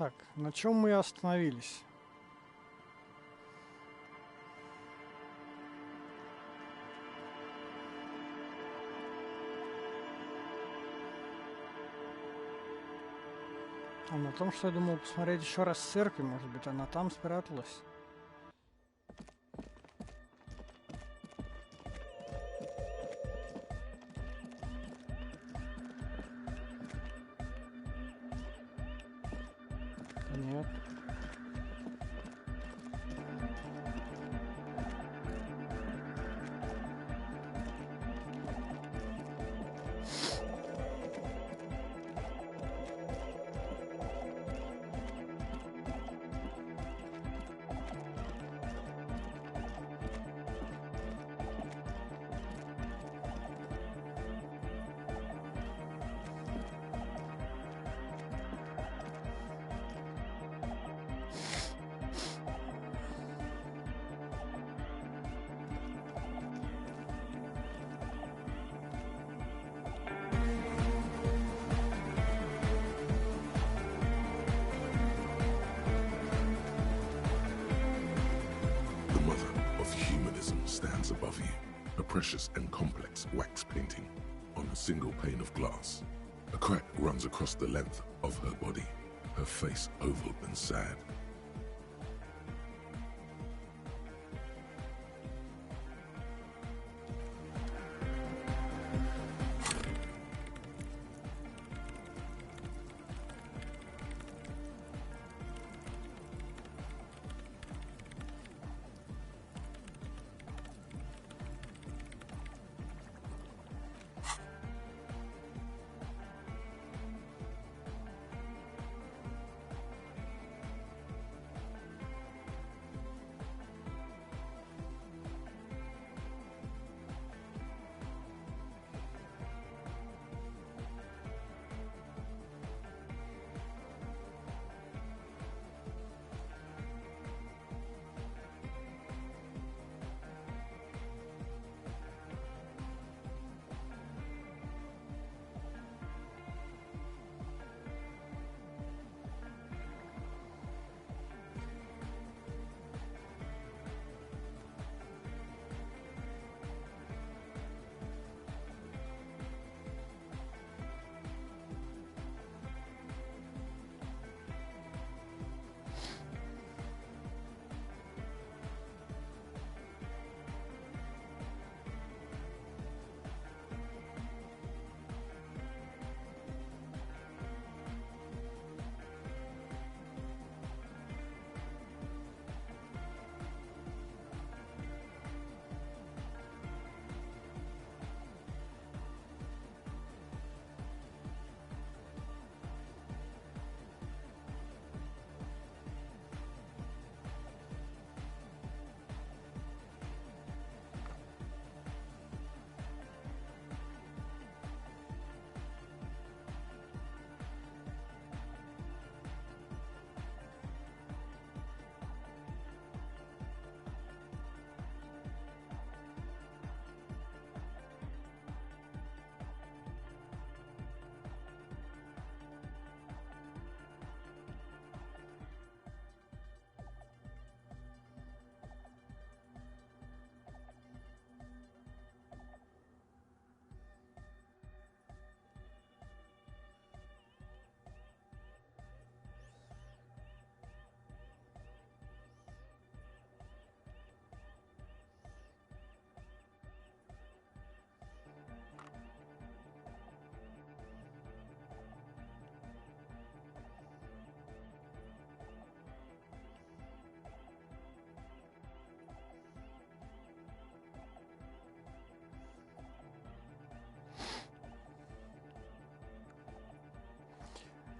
Так, на чем мы остановились? А на том, что я думал посмотреть еще раз в церкви, может быть, она там спряталась. Нет. Stands above you, a precious and complex wax painting on a single pane of glass. A crack runs across the length of her body, her face oval and sad.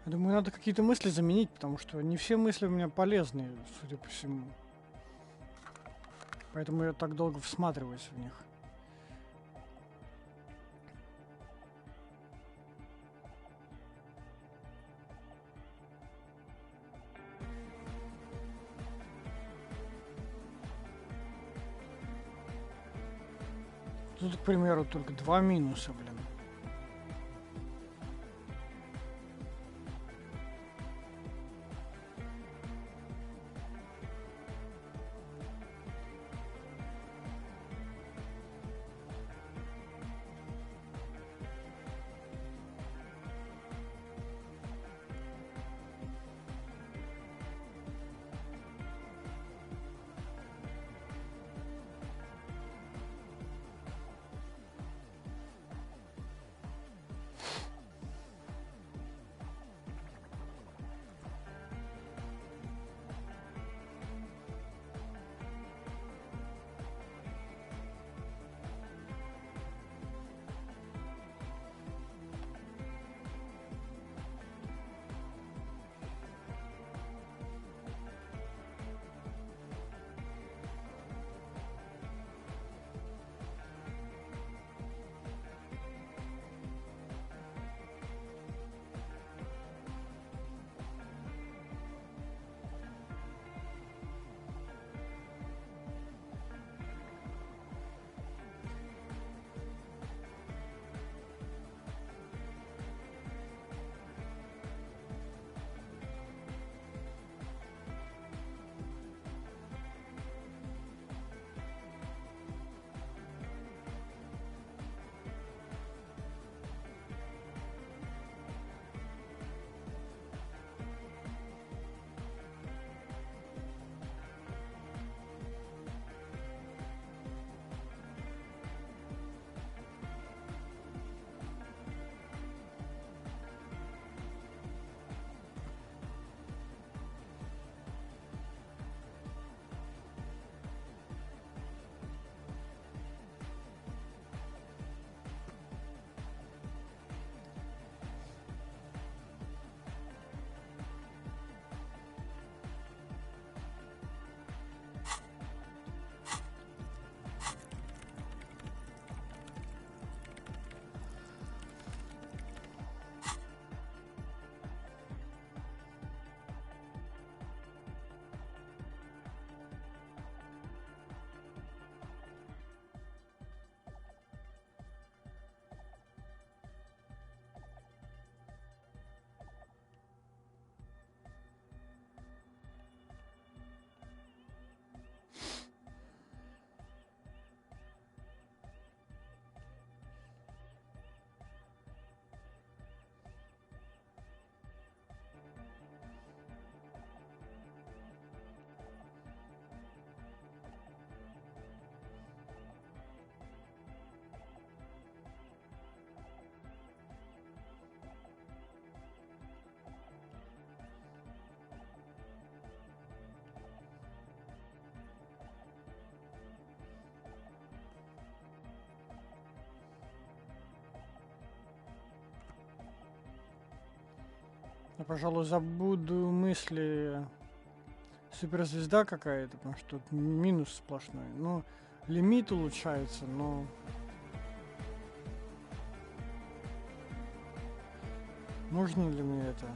Я думаю, надо какие-то мысли заменить, потому что не все мысли у меня полезные, судя по всему. Поэтому я так долго всматриваюсь в них. Тут, к примеру, только 2 минуса, блин. Я, пожалуй, забуду мысли суперзвезда какая-то, потому что тут минус сплошной. Ну, лимит улучшается, но... Нужно ли мне это?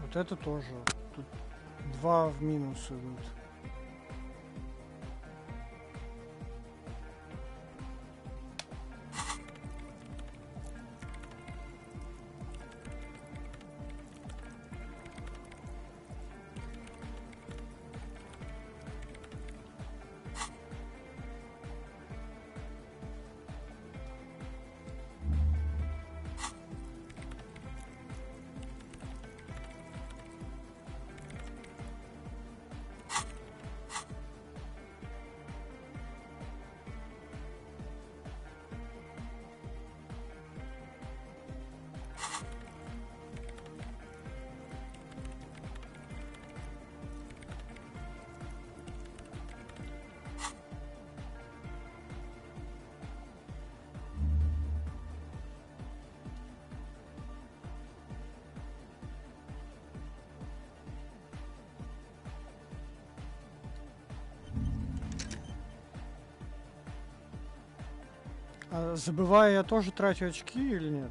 Вот это тоже. Тут 2 в минус идут. А забывая, я тоже трачу очки или нет?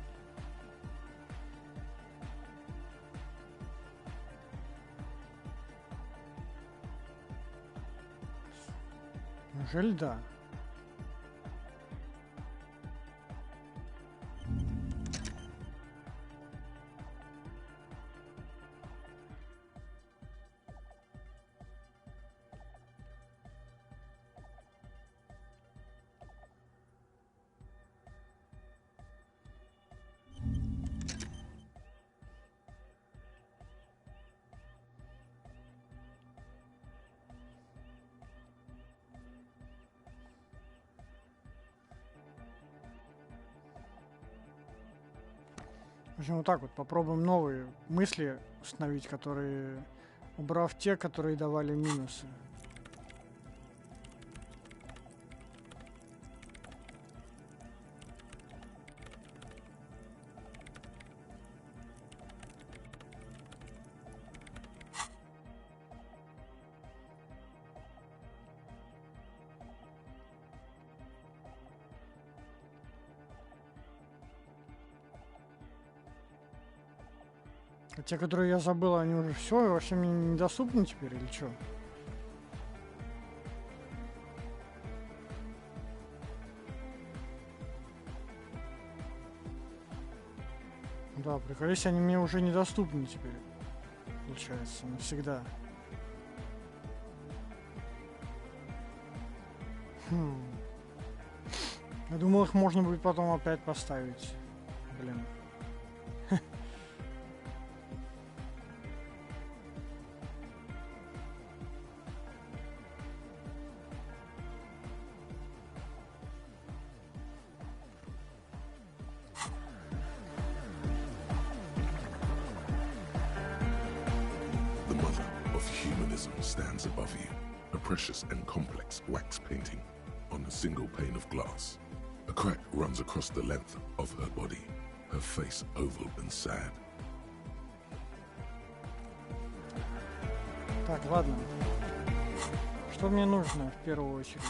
Неужели да? В общем, вот так вот попробуем новые мысли установить, которые, убрав те, которые давали минусы. А те, которые я забыл, они уже все, вообще мне недоступны теперь или что? Да, приколись, они мне уже недоступны теперь. Получается, навсегда. Я думал, их можно будет потом опять поставить. Блин. The mother of humanism stands above you, a precious and complex wax painting on a single pane of glass. A crack runs across the length of her body, her face oval and sad. Так, ладно. Что мне нужно в первую очередь?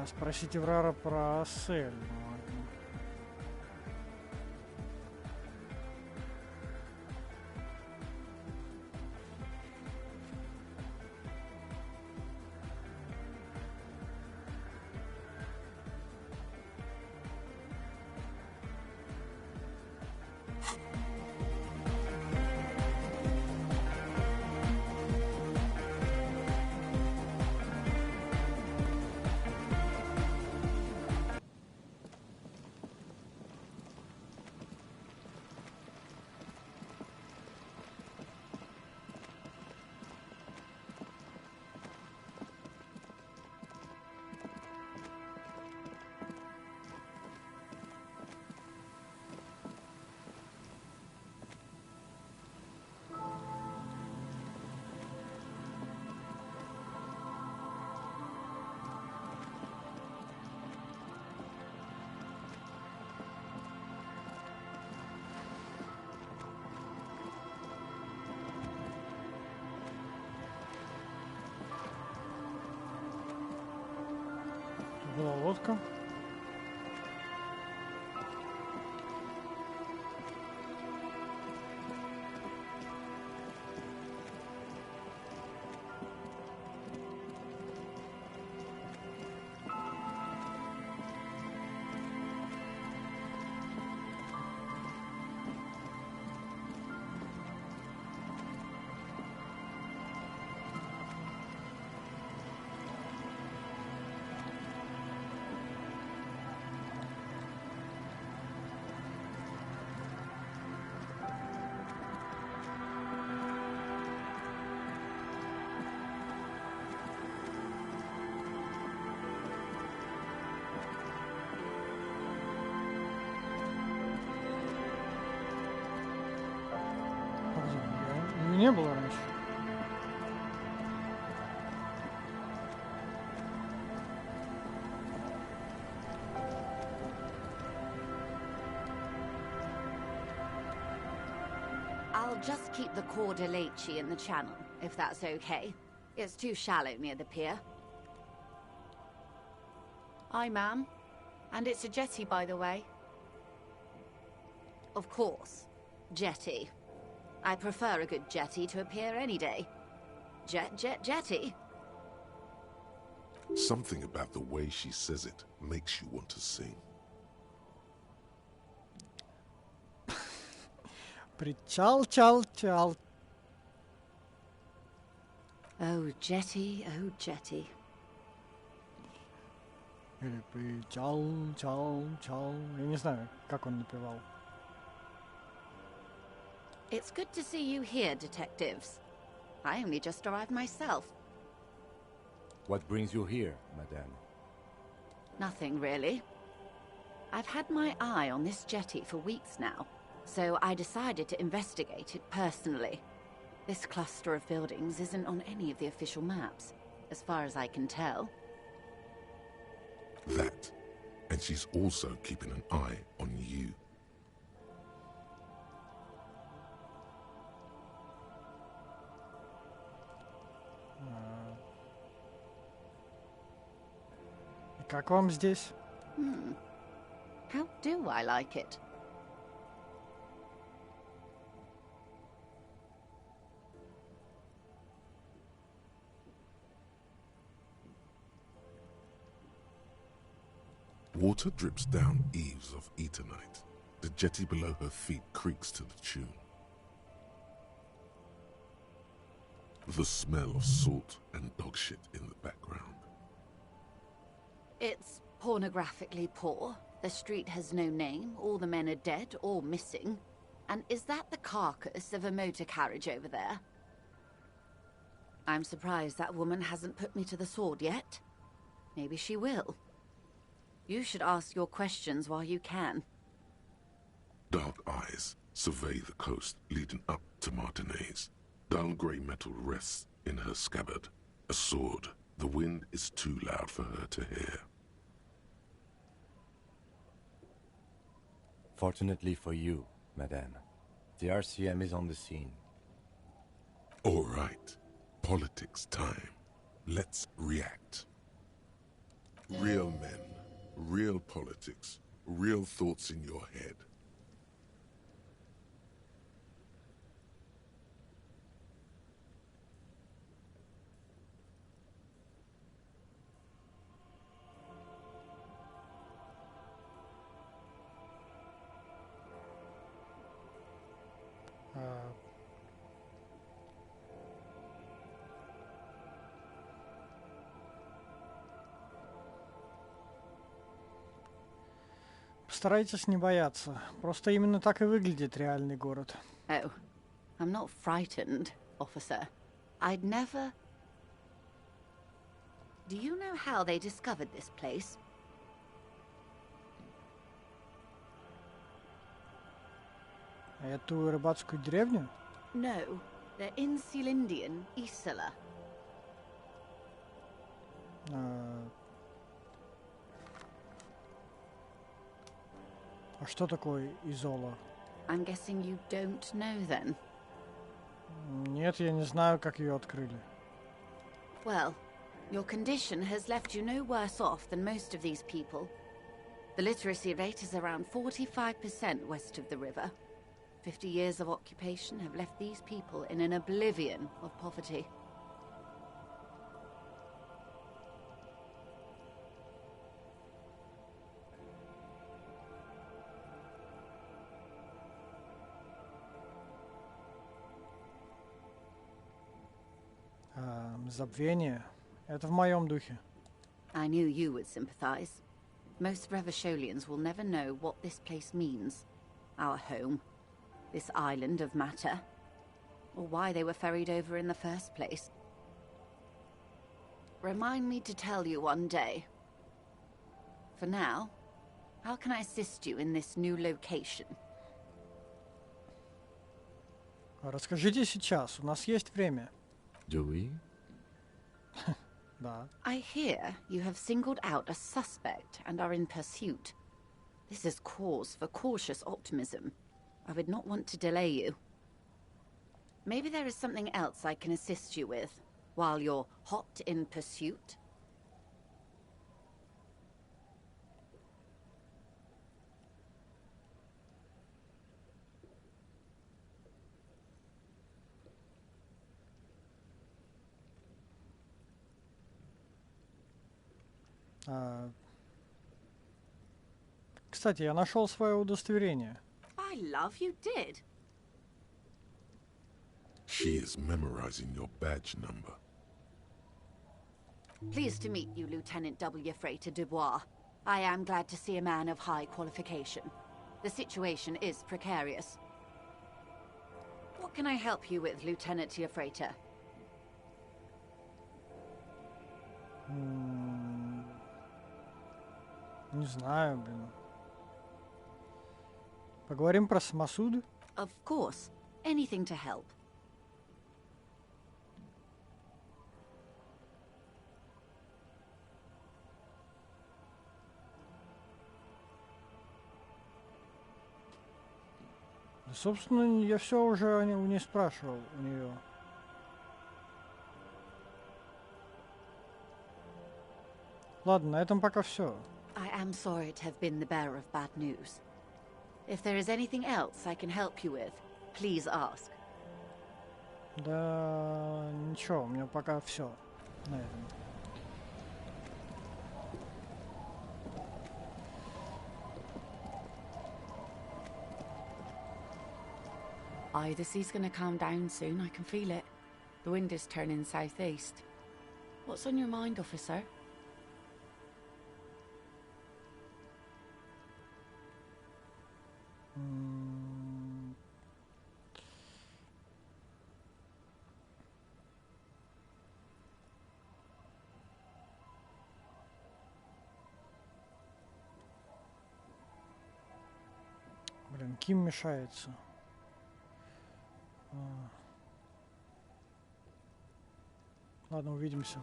Спросите Врара про Сель. Была лодка. Не было раньше. I'll just keep the Cordelechi in the channel, if that's okay. It's too shallow near the pier. Aye, ma'am. And it's a jetty, by the way. Of course. Jetty. I prefer a good jetty to a pier any day. Jetty. Something about the way she says it makes you want to sing. Причал-чал-чал. Oh, jetty, oh, jetty. Или причал-чал-чал. Я не знаю, как он напевал. It's good to see you here, detectives. I only just arrived myself. What brings you here, madame? Nothing, really. I've had my eye on this jetty for weeks now, so I decided to investigate it personally. This cluster of buildings isn't on any of the official maps, as far as I can tell. That. And she's also keeping an eye on you. И как вам здесь? How do I like it? Water drips down eaves of Eternite. The jetty below her feet creaks to the tune. The smell of salt and dog shit in the background. It's pornographically poor. The street has no name, all the men are dead or missing. And is that the carcass of a motor carriage over there? I'm surprised that woman hasn't put me to the sword yet. Maybe she will. You should ask your questions while you can. Dark eyes survey the coast leading up to Martinez. Dull grey metal rests in her scabbard. A sword. The wind is too loud for her to hear. Fortunately for you, madame, the RCM is on the scene. All right. Politics time. Let's react. Real men, real politics, real thoughts in your head. Постарайтесь не бояться. Просто именно так и выглядит реальный город. Oh, I'm not frightened, officer. I'd never... Do you know how they discovered this place? Эту рыбацкую деревню? No, they're in Sealindian, Isla. А что такое Изола? I'm guessing you don't know then. Нет, я не знаю, как ее открыли. Well, your condition has left you no worse off than most of these people. The literacy rate is around 45% west of the river. 50 years of occupation have left these people in an oblivion of poverty. Забвение. Это в моем духе. I knew you would sympathize. Most Revacholians will never know what this place means. Our home. This island of matter. Or why they were ferried over in the first place. Remind me to tell you one day. For now, how can I assist you in this new location? Расскажите сейчас, у нас есть время. Do we? Да. I hear you have singled out a suspect and are in pursuit. This is cause for cautious optimism. I would not want to delay you. Maybe there is something else I can assist you with while you're hot in pursuit? Кстати, я нашел свое удостоверение. By love, you did. She is memorizing your badge number. Pleased to meet you, Lieutenant W. Freighter Dubois. I am glad to see a man of high qualification. The situation is precarious. What can I help you with, Lieutenant Freighter? Не знаю, блин. Поговорим про самосуд? Of course. Anything to help. Да, собственно, я все уже у нее спрашивал, у нее. Ладно, на этом пока все. I am sorry to have been the bearer of bad news. If there is anything else I can help you with, please ask. Да, ничего, у меня пока все на этом. Aye, the sea's gonna calm down soon, I can feel it. The wind is turning southeast. What's on your mind, officer? Блин, Ким мешается. Ладно, увидимся.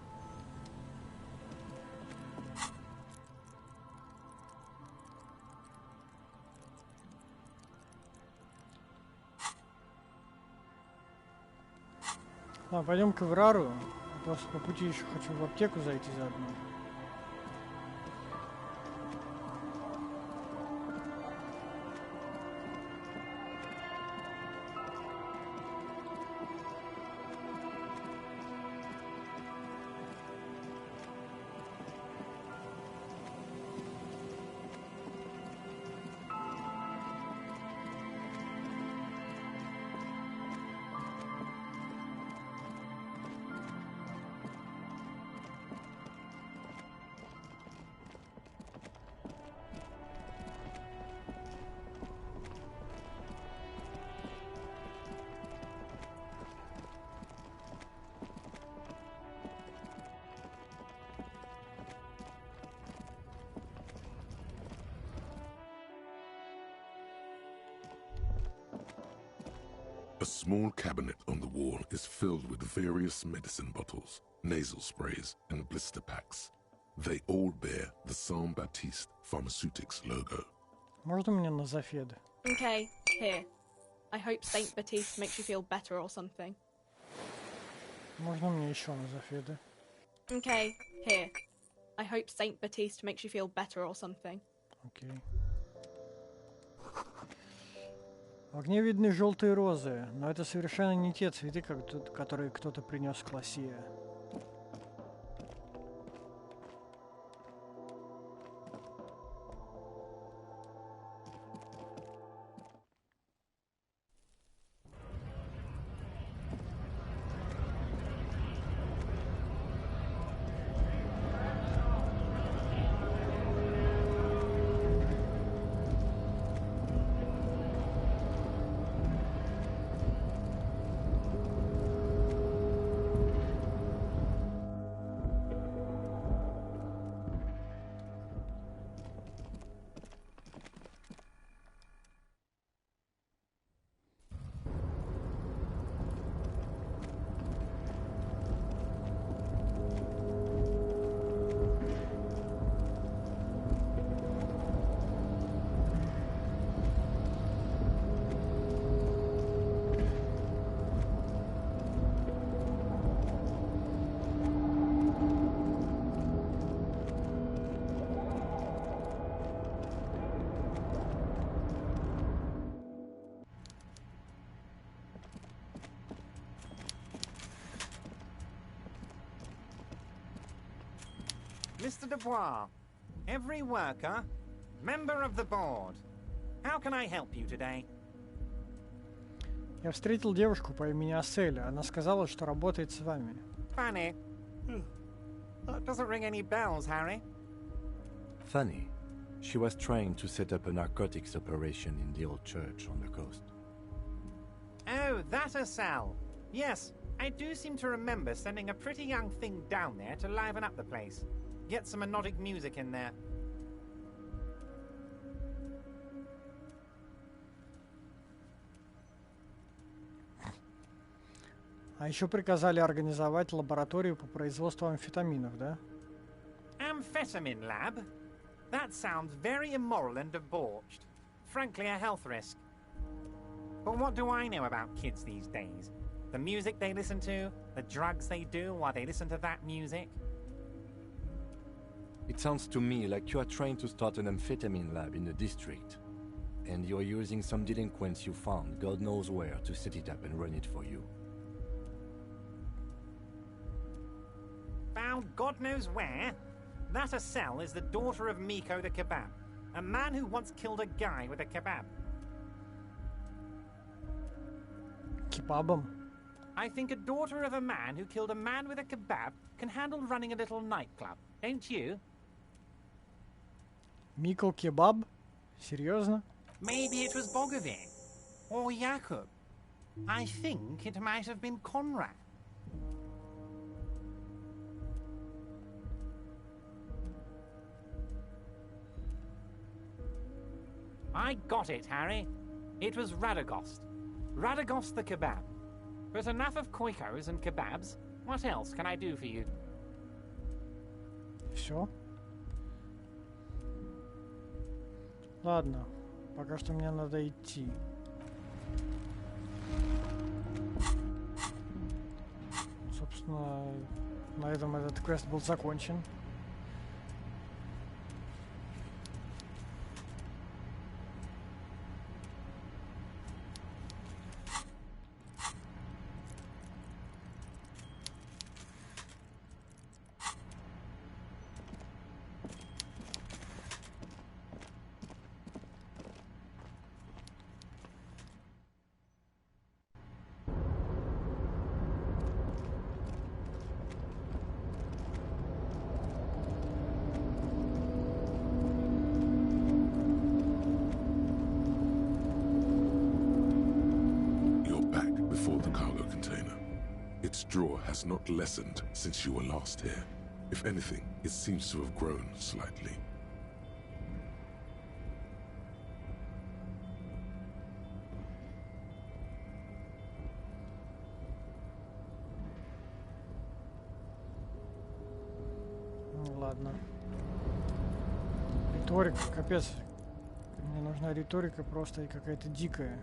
Ладно, пойдем к Эврару. Просто по пути еще хочу в аптеку зайти заодно. A small cabinet on the wall is filled with various medicine bottles, nasal sprays, and blister packs. They all bear the Saint Baptiste Pharmaceutics logo. Можно мне на Зафеды? Okay, here. I hope Saint Baptiste makes you feel better or something. Можно мне еще на Зафеды? Okay, here. I hope Saint Baptiste makes you feel better or something. Окей. В огне видны желтые розы, но это совершенно не те цветы, которые кто-то принес к Лосье. Mr. Dubois, every worker, member of the board. How can I help you today? Я встретил девушку по имени Асель. Она сказала, что работает с вами. Fanny? That doesn't ring any bells, Harry. Funny. She was trying to set up a narcotics operation in the old church on the coast. Oh, that a cell. Yes, I do seem to remember sending a pretty young thing down there to liven up the place. Get some hypnotic music in there. А еще приказали организовать лабораторию по производству амфетаминов, да? Amphetamine lab? That sounds very immoral and debauched. Frankly, a health risk. But what do I know about kids these days? The music they listen to, the drugs they do while they listen to that music? It sounds to me like you are trying to start an amphetamine lab in the district. And you're using some delinquents you found, God knows where, to set it up and run it for you. Found God knows where? That Asel is the daughter of Miko the Kebab, a man who once killed a guy with a kebab. Кебабом? I think a daughter of a man who killed a man with a kebab can handle running a little nightclub, don't you? Мико Кебаб? Серьезно? Maybe it was Bogovic. Or Jakub. I think it might have been Conrad. I got it, Harry. It was Radogost. Radogost the kebab. But enough of koikos and kebabs. What else can I do for you? Все? Ладно, пока что мне надо идти. Собственно, на этом этот квест был закончен. Its draw has not lessened since you were last here. If anything, it seems to have grown slightly. Ладно. Риторика, капец. Мне нужна риторика просто какая-то дикая.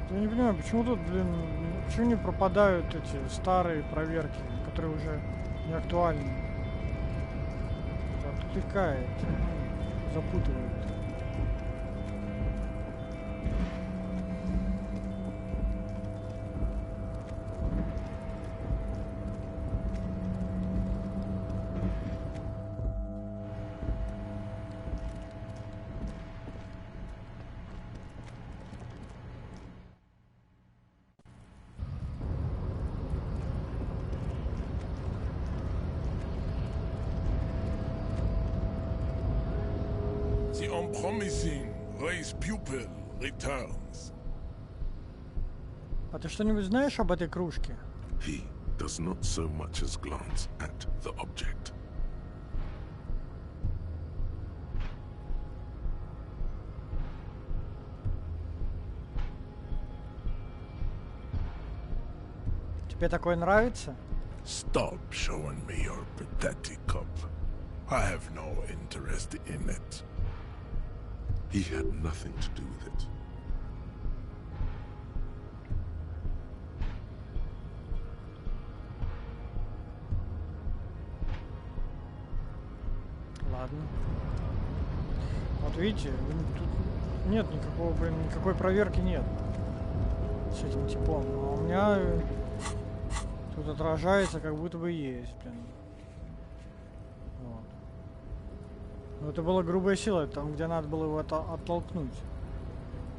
Я не понимаю, почему тут, блин, почему не пропадают эти старые проверки, которые уже не актуальны. Отвлекает, запутывает. The unpromising race pupil returns. А ты что-нибудь знаешь об этой кружке? He does not so much as glance at the object. Тебе такое нравится? Stop showing me your pathetic cup. I have no interest in it. He had nothing to do with it. Ладно. Вот видите, тут нет никакого, блин, никакой проверки нет с этим типом. А у меня тут отражается, как будто бы есть, блин. Вот. Но это была грубая сила, там, где надо было его оттолкнуть.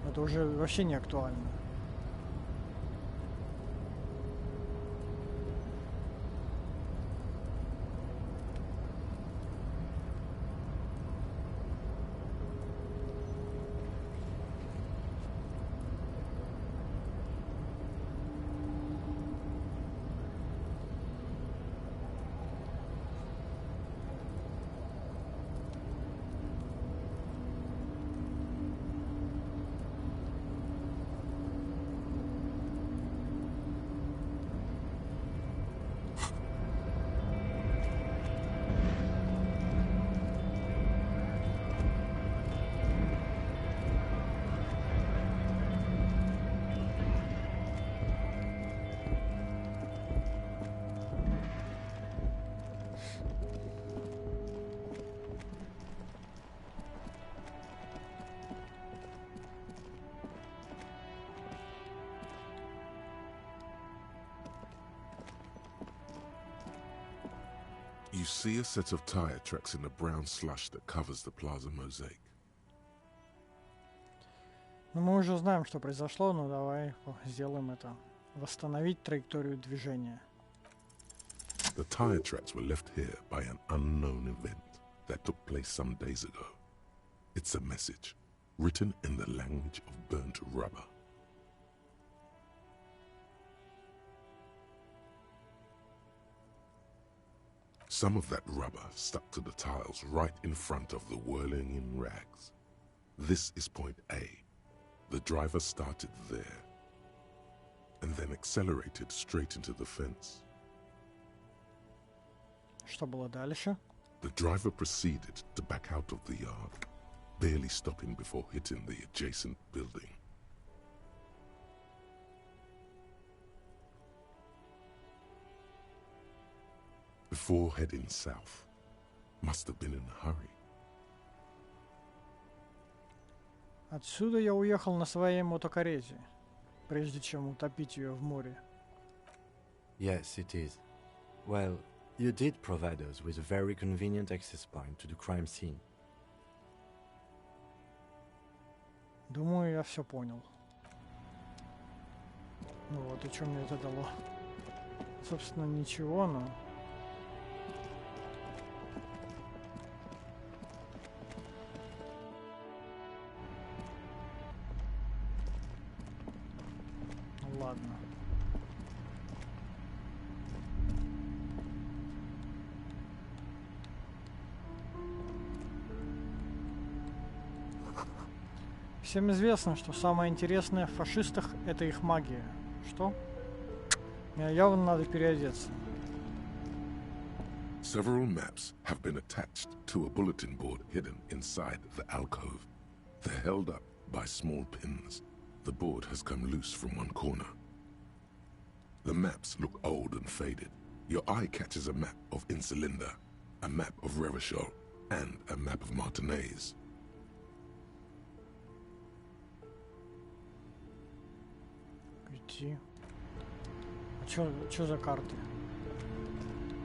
Это уже вообще не актуально. You see a set of tire tracks in the brown slush that covers the plaza mosaic. Ну, мы уже знаем, что произошло, но давай сделаем это. Восстановить траекторию движения. The tire tracks were left here by an unknown event that took place some days ago. It's a message, written in the language of burnt rubber. Some of that rubber stuck to the tiles right in front of the whirling in rags. This is point A. The driver started there and then accelerated straight into the fence. Что было дальше? The driver proceeded to back out of the yard, barely stopping before hitting the adjacent building. Before heading south, must have been in a hurry. Отсюда я уехал на своей мотокарете, прежде чем утопить ее в море. Yes, it is. Well, you did provide us with a very convenient access point to the crime scene. Думаю, я все понял. Ну вот, и что мне это дало? Собственно, ничего, но... Ну ладно. Всем известно, что самое интересное в фашистах — это их магия. Что? Мне явно надо переодеться. Several maps have been attached to a bulletin board hidden inside the alcove. They're held up by small pins. The board has come loose from one corner. The maps look old and faded. Your eye catches a map of Insulinda, a map of Revachol, and a map of Martinez. Идти. А чё за карты?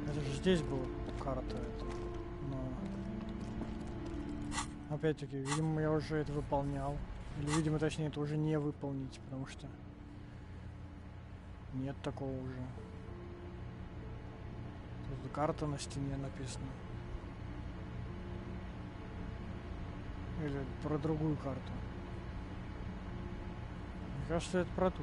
Это же здесь была карта эта. Но... Опять-таки, видимо, я уже это выполнял. Или, видимо, точнее, это уже не выполнить, потому что нет такого уже. Тут карта на стене написана. Или про другую карту. Мне кажется, это про ту.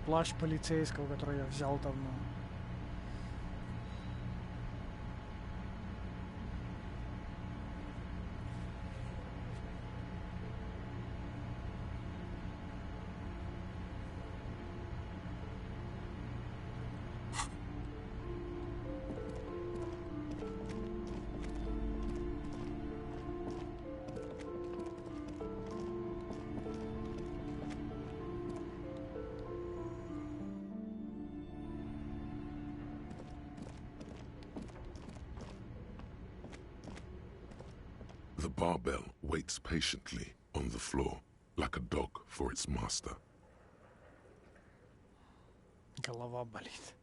Плащ полицейского, который я взял давно. The barbell waits patiently on the floor, like a dog for its master. Голова болит.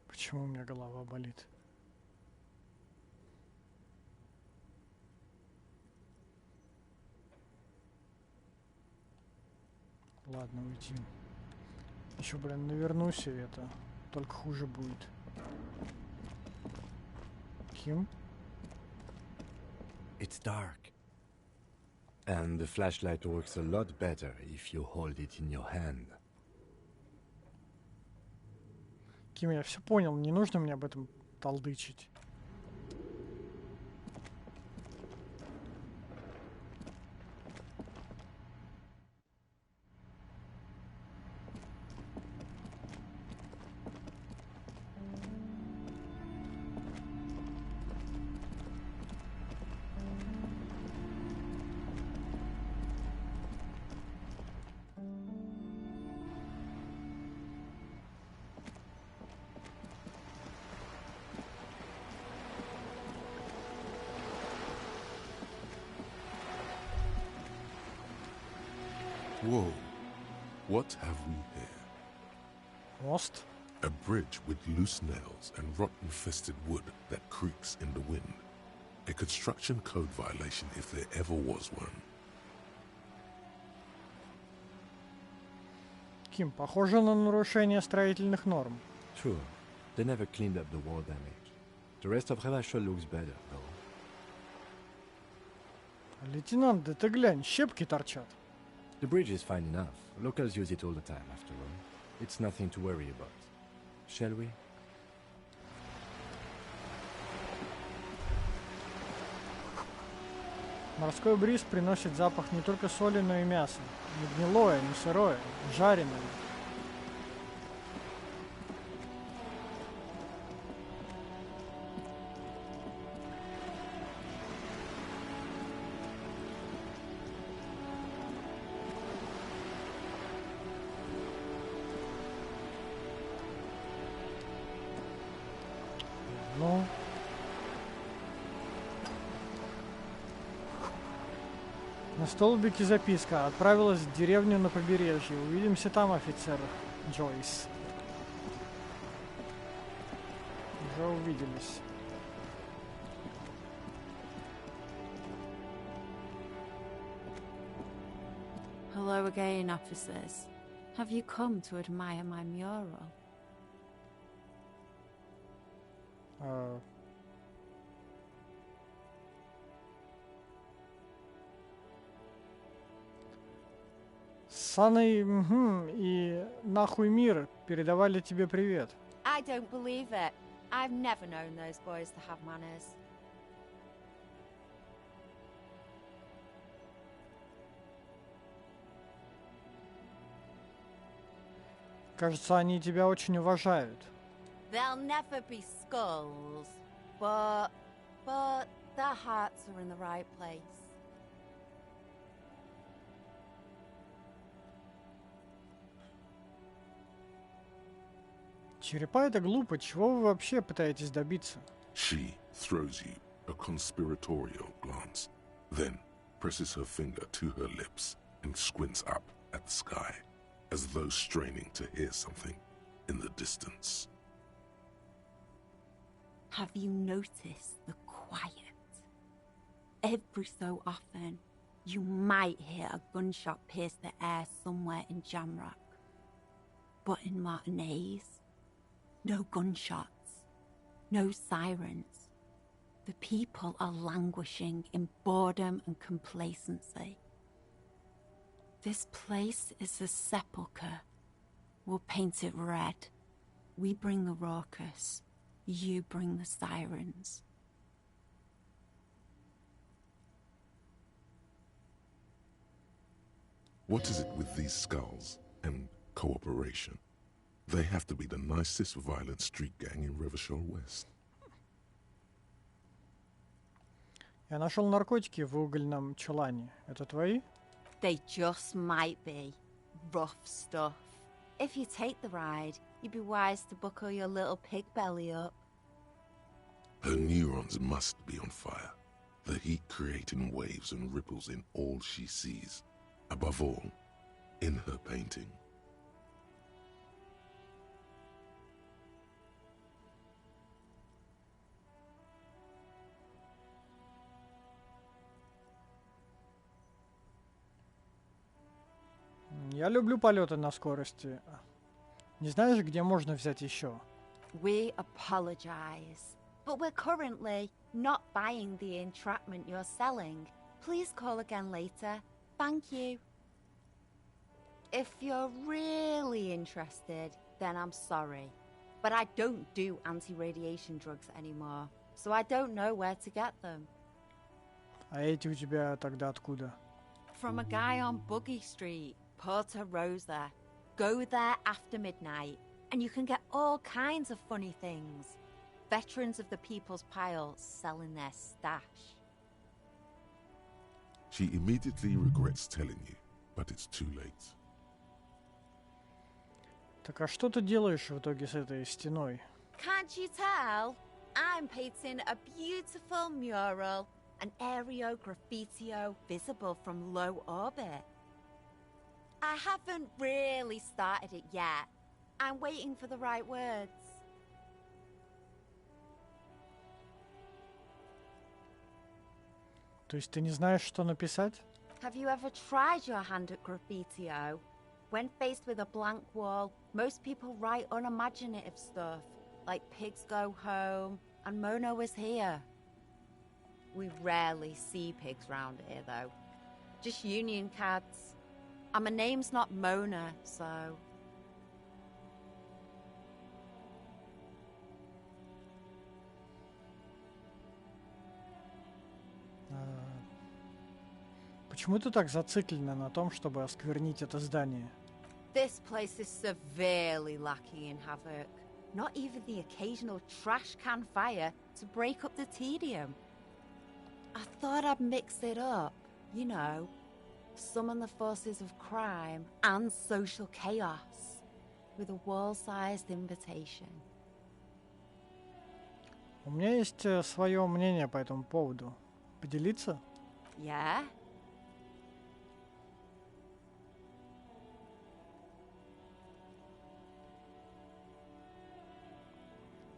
Почему у меня голова болит? Ладно, уйти. Еще, блин, навернусь, и это только хуже будет. Ким? It's dark. And the flashlight works a lot better if you hold it in your hand. Ким, я все понял, не нужно мне об этом толдычить. Whoa, what have we here? Мост? A bridge with loose nails and rotten-fisted wood that creaks in the wind. A construction code violation if there ever was one. Ким, похоже на нарушение строительных норм. True, they never cleaned up the war damage. The rest of Revachol looks better, though. Лейтенант, да ты глянь, щепки торчат. The bridge is fine enough. Locals use it all the time, after all. It's nothing to worry about. Shall we? Морской бриз приносит запах не только соли, но и мяса. Не гнилое, не сырое, жареное. Ну... На столбике записка. Отправилась в деревню на побережье. Увидимся там, офицер Джойс. Уже увиделись. Hello again, officers. Have you come to admire my mural? Саной и нахуй мир передавали тебе привет. I don't believe it. I've never known those boys to have manners. Кажется, они тебя очень уважают. They'll never be skulls, but their hearts are in the right place. Черепа — это глупо. Чего вы вообще пытаетесь добиться? She throws you a conspiratorial glance, then presses her finger to her lips and squints up at the sky, as though straining to hear something in the distance. Have you noticed the quiet? Every so often, you might hear a gunshot pierce the air somewhere in Jamrock. But in Martinez, no gunshots, no sirens. The people are languishing in boredom and complacency. This place is a sepulchre. We'll paint it red. We bring the raucous. You bring the sirens. What is it with these skulls and cooperation? They have to be the nicest violent street gang in Rivershore West. Я нашел наркотики в угольном чулане. Это твои? They just might be. Rough stuff. If you take the ride, you'd be wise to buckle your little pig belly up. Her neurons must be on fire, the heat creating waves and ripples in all she sees. Above all, in her painting. Я люблю полеты на скорости. Не знаешь, где можно взять еще? We apologize, but we're currently not buying the entrapment you're selling. Please call again later. Thank you. If you're really interested, then I'm sorry. But I don't do anti-radiation drugs anymore, so I don't know where to get them. А эти у тебя тогда откуда? From a guy on Buggy Street, Porta Rosa. Go there after midnight, and you can get all kinds of funny things. Veterans of the People's Pile selling their stash. She immediately regrets telling you, but it's too late. Так а что ты делаешь в итоге с этой стеной? Can't you tell? I'm painting a beautiful mural, an aereo graffitio visible from low orbit. I haven't really started it yet. I'm waiting for the right words. То есть ты не знаешь, что написать? Have you ever tried your hand at graffitio? When faced with a blank wall, most people write unimaginative stuff, like pigs go home and Mona was here. We rarely see pigs round here, though. Just union cads. And my name's not Mona, so... Почему ты так зациклена на том, чтобы осквернить это здание? This place is severely lacking in havoc. Not even the occasional trash can fire to break up the tedium. I thought I'd mix it up, you know, summon the forces of crime and social chaos with a wall-sized invitation. У меня есть свое мнение по этому поводу. Поделиться? Yeah?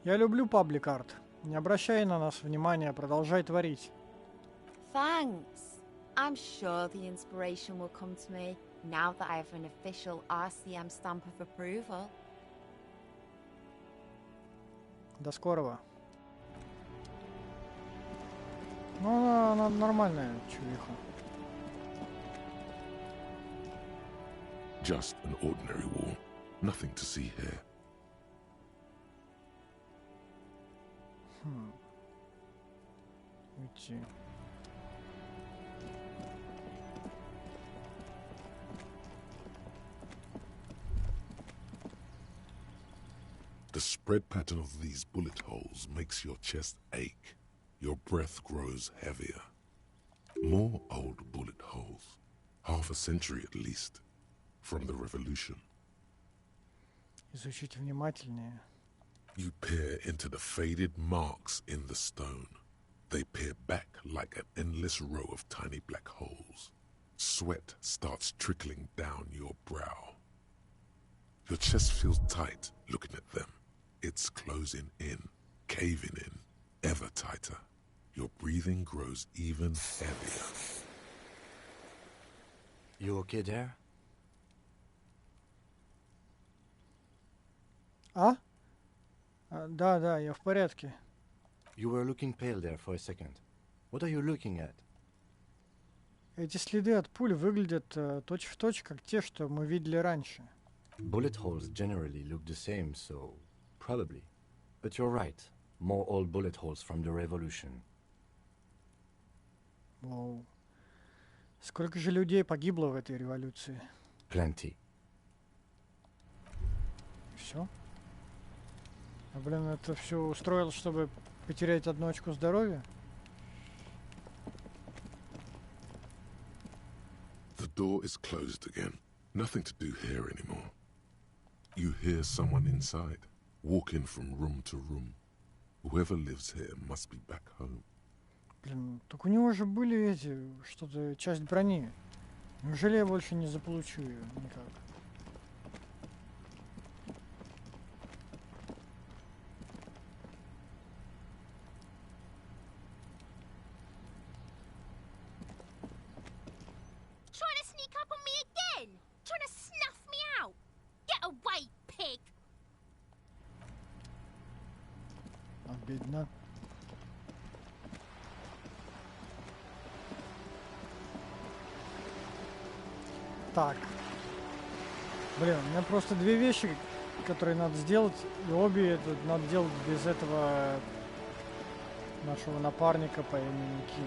Я люблю паблик-арт. Не обращай на нас внимания, продолжай творить. Thanks. I'm sure the inspiration will come to me now that I have an official RCM stamp of approval. До скорого. Ну, она нормальная чувиха. Just an ordinary wall. Nothing to see here. Уйти. The spread pattern of these bullet holes makes your chest ache. Your breath grows heavier. More old bullet holes. Half a century at least. From the revolution. Изучите внимательнее. You peer into the faded marks in the stone. They peer back like an endless row of tiny black holes. Sweat starts trickling down your brow. Your chest feels tight looking at them. It's closing in, caving in, ever tighter. Your breathing grows even heavier. You okay there? А? Да, я в порядке. You were looking pale there for a second. What are you looking at? Эти следы от пуль выглядят точь-в-точь, как те, что мы видели раньше. Bullet holes generally look the same, so probably. But you're right. More old bullet holes from the revolution. Воу. Сколько же людей погибло в этой революции? Plenty. Все? А, блин, это все устроил, чтобы потерять 1 очко здоровья? The door is closed again. Nothing to do here anymore. You hear someone inside, walking from room to room. Whoever lives here must be back home. Блин, так у него же были эти, что-то, часть брони. Неужели я больше не заполучу ее никак? Trying to sneak up on me again? Trying to snuff me out? Get away, pig! Обидно. Так. Блин, у меня просто 2 вещи, которые надо сделать, и обе это надо делать без этого нашего напарника по имени Ким.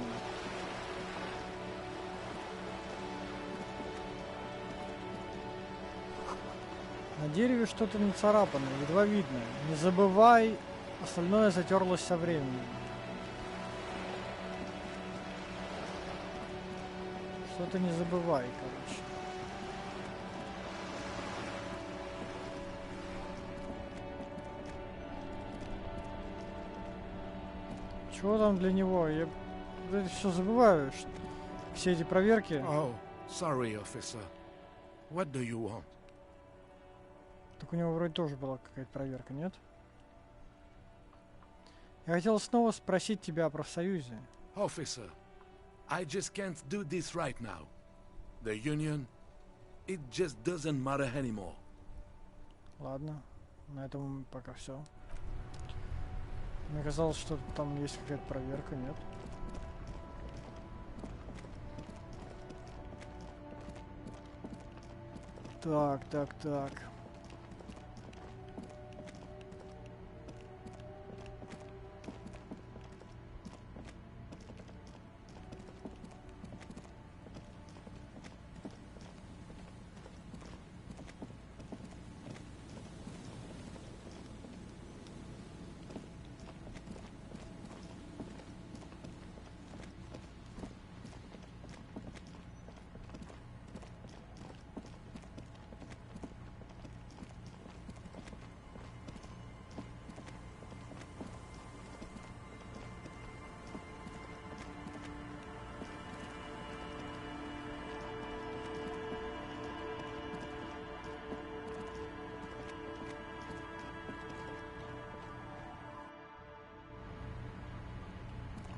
На дереве что-то нацарапано, едва видно. Не забывай, остальное затерлось со временем. Что-то не забывай, короче. Чего там для него? Я это все забываю. Все эти проверки. Oh, sorry, officer. What do you want? Так у него вроде тоже была какая-то проверка, нет? Я хотел снова спросить тебя о профсоюзе. Officer, I just can't do this right now. The union, it just doesn't matter anymore. Ладно, на этом пока все. Мне казалось, что там есть какая-то проверка, нет? Так.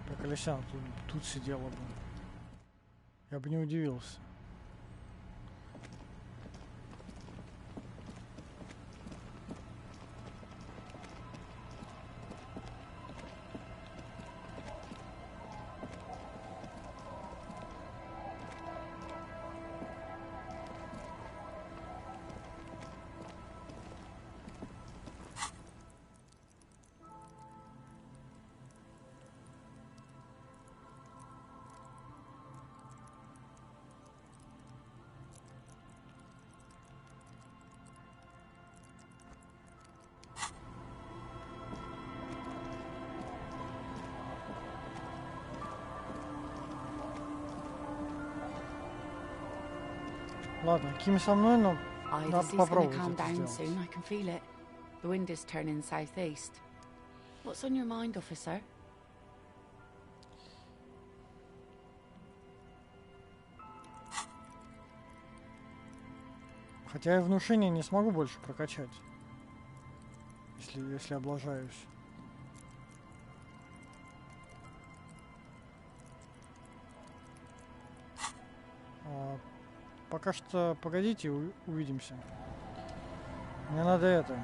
Как Алисян тут сидела бы. Я бы не удивился. Ладно, Ким со мной, но Either надо sea's gonna попробовать calm это down сделать. soon, I can feel it. The wind is turning southeast. What's on your mind, officer? Хотя я внушение не смогу больше прокачать, если облажаюсь. Пока что погодите, увидимся. Мне надо это.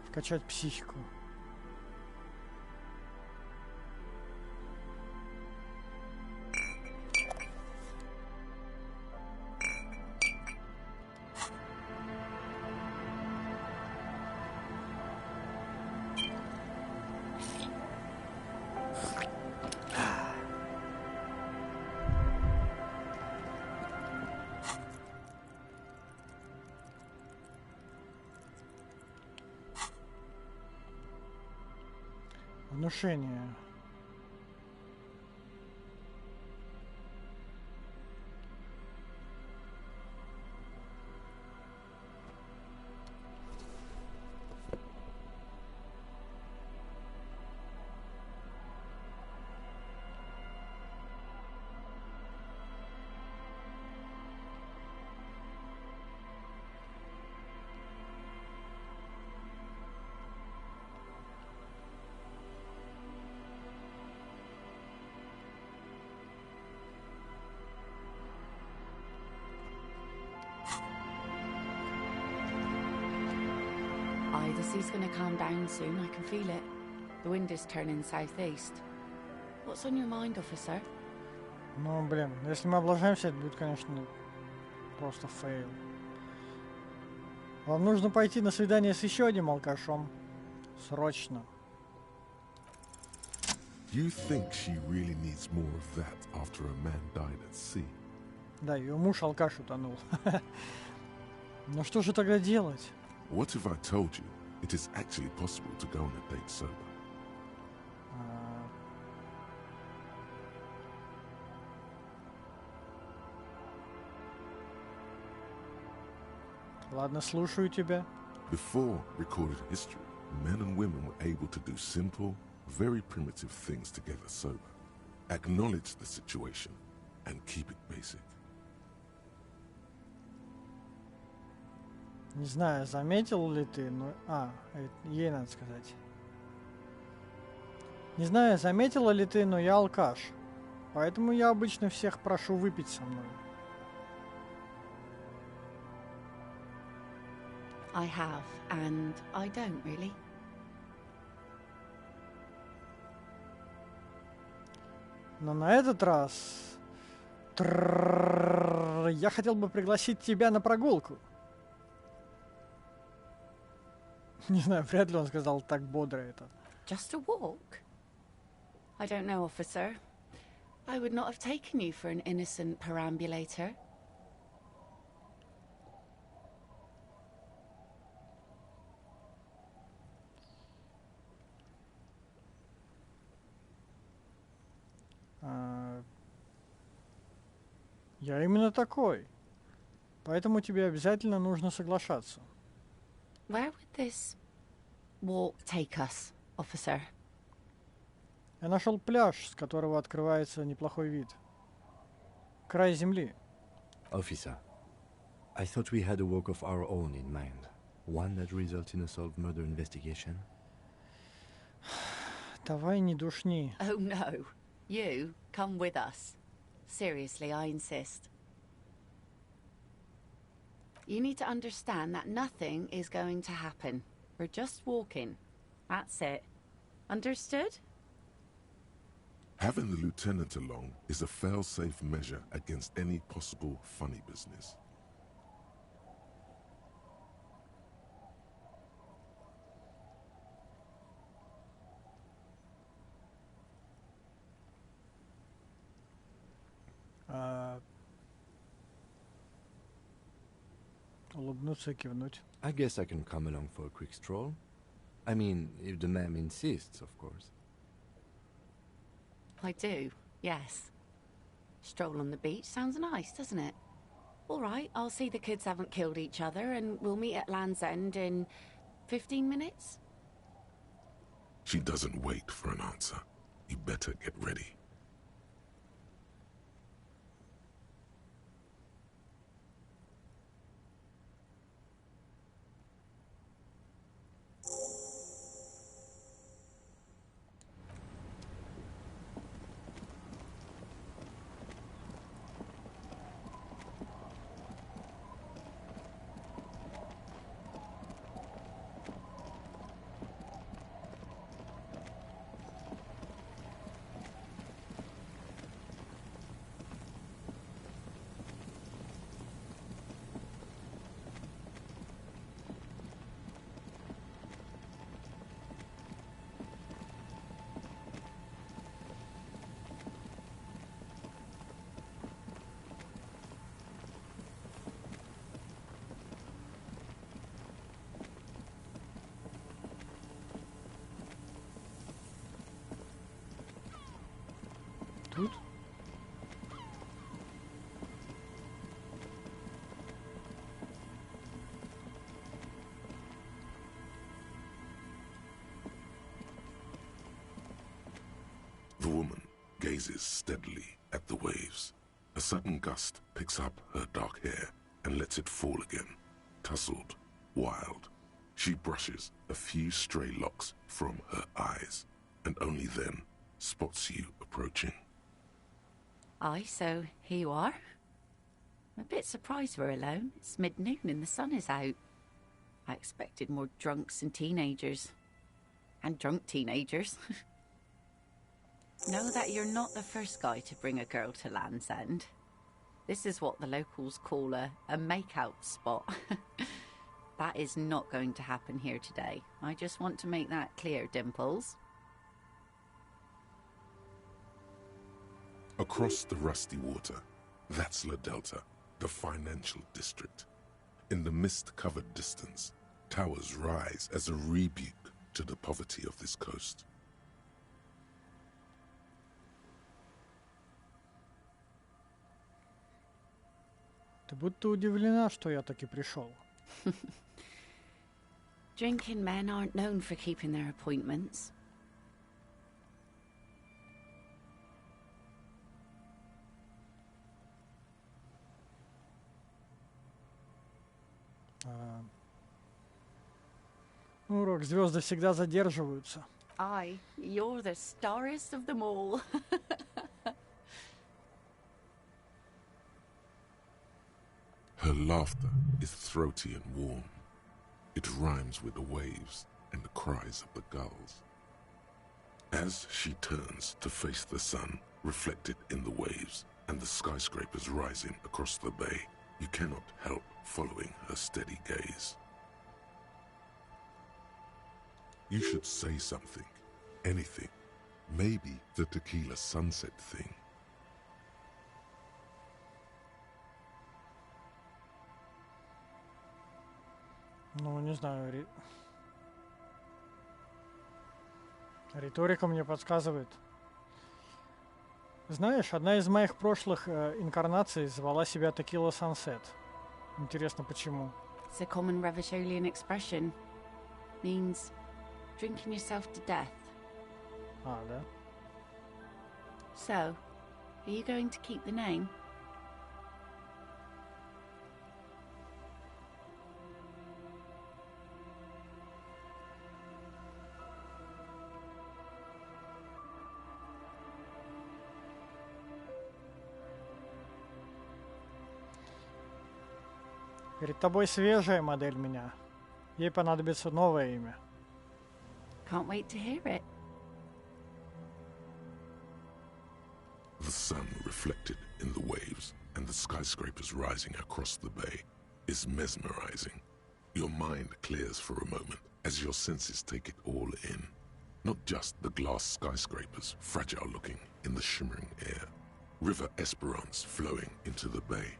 Вкачать психику. Внушение. The sea's gonna calm down soon, I can feel it. The wind is turning southeast. What's on your mind, officer? Ну, блин, если мы облажаемся, это будет, конечно, просто фейл. Вам нужно пойти на свидание с еще одним алкашом. Срочно. You think she really needs more of that after a man died at sea? Да, ее муж алкаш утонул. Ну что же тогда делать? What if I told you it is actually possible to go on a date sober? Ладно, слушаю тебя. Before recorded history, men and women were able to do simple, very primitive things together sober. Acknowledge the situation and keep it basic. Не знаю, заметил ли ты, но... ей надо сказать. Не знаю, заметила ли ты, но я алкаш. Поэтому я обычно всех прошу выпить со мной. I have, and I don't really. Но на этот раз... Я хотел бы пригласить тебя на прогулку. Не знаю, вряд ли он сказал так бодро это. Just a walk? I don't know, officer. I would not have taken you for an innocent perambulator. Я именно такой. Поэтому тебе обязательно нужно соглашаться. Where would this walk take us, officer? Я нашел пляж, с которого открывается неплохой вид. Край земли. Officer, I thought we had a walk of our own in mind. One that results in a solved murder investigation? Давай не душни. Oh no. You, come with us. Seriously, I insist. You need to understand that nothing is going to happen. We're just walking. That's it. Understood? Having the lieutenant along is a fail-safe measure against any possible funny business. Улыбнуться и кивнуть. I guess I can come along for a quick stroll. I mean, if the ma'am insists, of course. I do, yes. Stroll on the beach sounds nice, doesn't it? All right, I'll see the kids haven't killed each other and we'll meet at Land's End in 15 minutes? She doesn't wait for an answer. You better get ready. Тут? The woman gazes steadily at the waves. A sudden gust picks up her dark hair and lets it fall again, tousled, wild. She brushes a few stray locks from her eyes, and only then spots you approaching. Aye, so here you are. I'm a bit surprised we're alone. It's mid-noon and the sun is out. I expected more drunks and teenagers. And drunk teenagers. Know that you're not the first guy to bring a girl to Land's End. This is what the locals call a make-out spot. That is not going to happen here today. I just want to make that clear, Dimples. Across the rusty water, that's La Delta, the financial district. In the mist-covered distance, towers rise as a rebuke to the poverty of this coast. Ты будто удивлена, что я таки пришел. Drinking men aren't known for keeping their appointments. Ну, рок-звезды всегда задерживаются. Aye, you're the starriest of them all. Her laughter is throaty and warm. It rhymes with the waves and the cries of the gulls. As she turns to face the sun reflected in the waves and the skyscrapers rising across the bay, you cannot help following her steady gaze. You should say something, anything. Maybe the tequila sunset thing. Ну, не знаю, риторика мне подсказывает. Знаешь, одна из моих прошлых инкарнаций звала себя Tequila Sunset. Интересно, почему? It's a common Revacholian expression. Means drinking yourself to death. А, да? So, are you going to keep the name? Перед тобой свежая модель меня. Ей понадобится новое имя. Can't wait to hear it. The sun reflected in the waves and the skyscrapers rising across the bay is mesmerizing. Your mind clears for a moment as your senses take it all in. Not just the glass skyscrapers, fragile looking in the shimmering air. River Esperance flowing into the bay.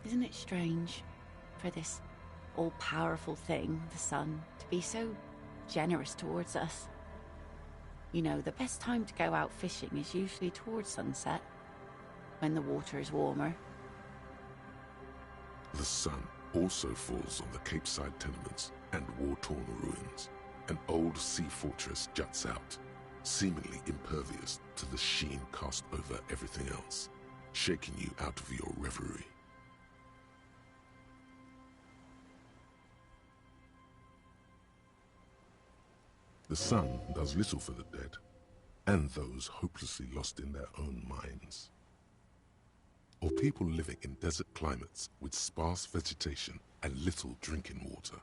Isn't it strange for this all-powerful thing, the sun, to be so generous towards us? You know, the best time to go out fishing is usually towards sunset, when the water is warmer. The sun also falls on the Capeside tenements and war-torn ruins. An old sea fortress juts out, seemingly impervious to the sheen cast over everything else, shaking you out of your reverie. The sun does little for the dead, and those hopelessly lost in their own minds. Or people living in desert climates with sparse vegetation and little drinking water.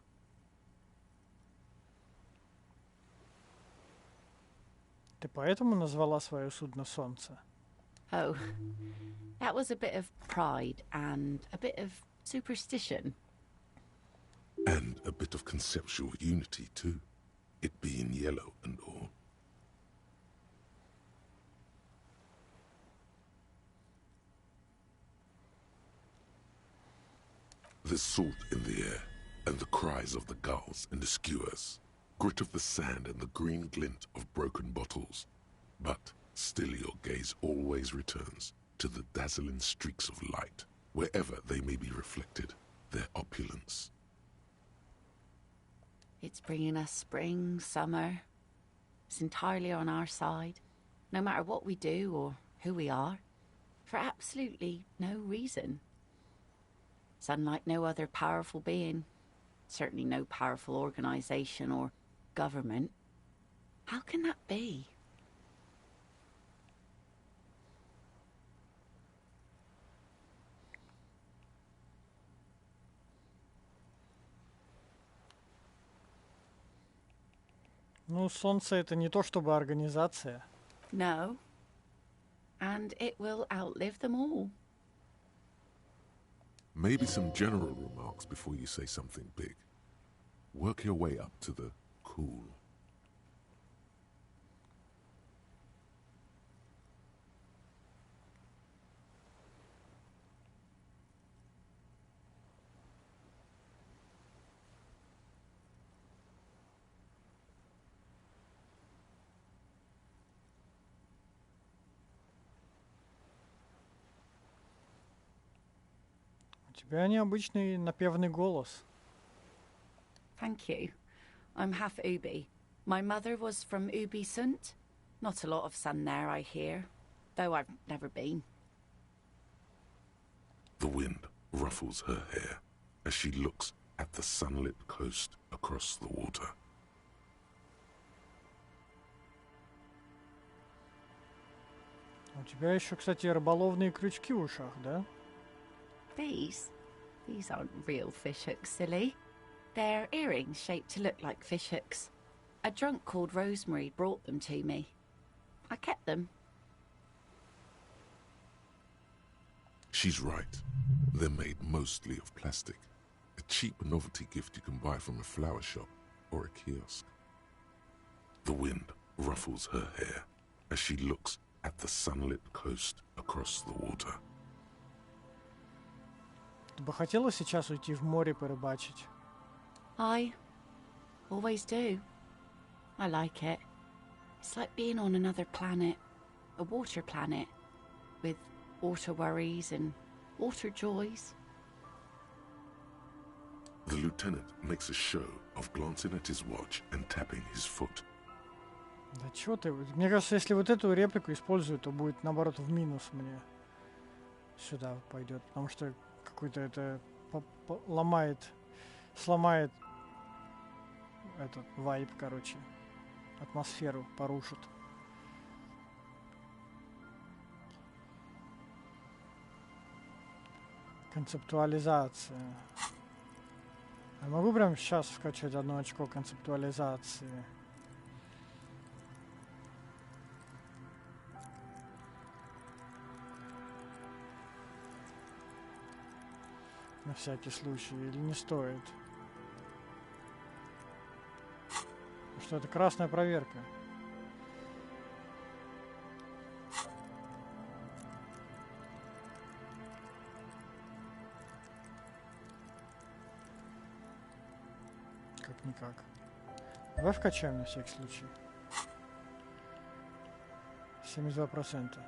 Ты поэтому назвала свое судно Солнце? Oh, that was a bit of pride and a bit of superstition. And a bit of conceptual unity too, it being yellow and all. There's salt in the air, and the cries of the gulls and the skuas, grit of the sand and the green glint of broken bottles. But still your gaze always returns to the dazzling streaks of light, wherever they may be reflected, their opulence. It's bringing us spring, summer. It's entirely on our side, no matter what we do or who we are, for absolutely no reason. It's unlike no other powerful being, certainly no powerful organization or government. How can that be? Ну, Солнце это не то чтобы организация. No. And it will outlive them all. Maybe some general remarks before you say something big. Work your way up to the cool. У тебя необычный напевный голос. Thank you. I'm half Ubi. My mother was from Ubi Sunt. Not a lot of sun there, I hear, though I've never been. The wind ruffles her hair as she looks at the sunlit coast across the water. У тебя еще, кстати, рыболовные крючки в ушах, да? These aren't real fishhooks, silly. They're earrings shaped to look like fishhooks. A drunk called Rosemary brought them to me. I kept them. She's right. They're made mostly of plastic. A cheap novelty gift you can buy from a flower shop or a kiosk. The wind ruffles her hair as she looks at the sunlit coast across the water. Ты бы хотела сейчас уйти в море порыбачить? I always do. I like it. It's like being on another planet, a water planet, with water worries and water joys. The lieutenant makes a show of glancing at his watch and tapping his foot. Да чё ты? Мне кажется, если вот эту реплику использую, то будет, наоборот, в минус мне сюда пойдет. Потому что какой-то это сломает этот вайб, короче. Атмосферу порушит. Концептуализация. Я могу прямо сейчас вкачать 1 очко концептуализации? На всякий случай. Или не стоит? Потому что это красная проверка. Как-никак. Давай вкачаем на всякий случай. 72%.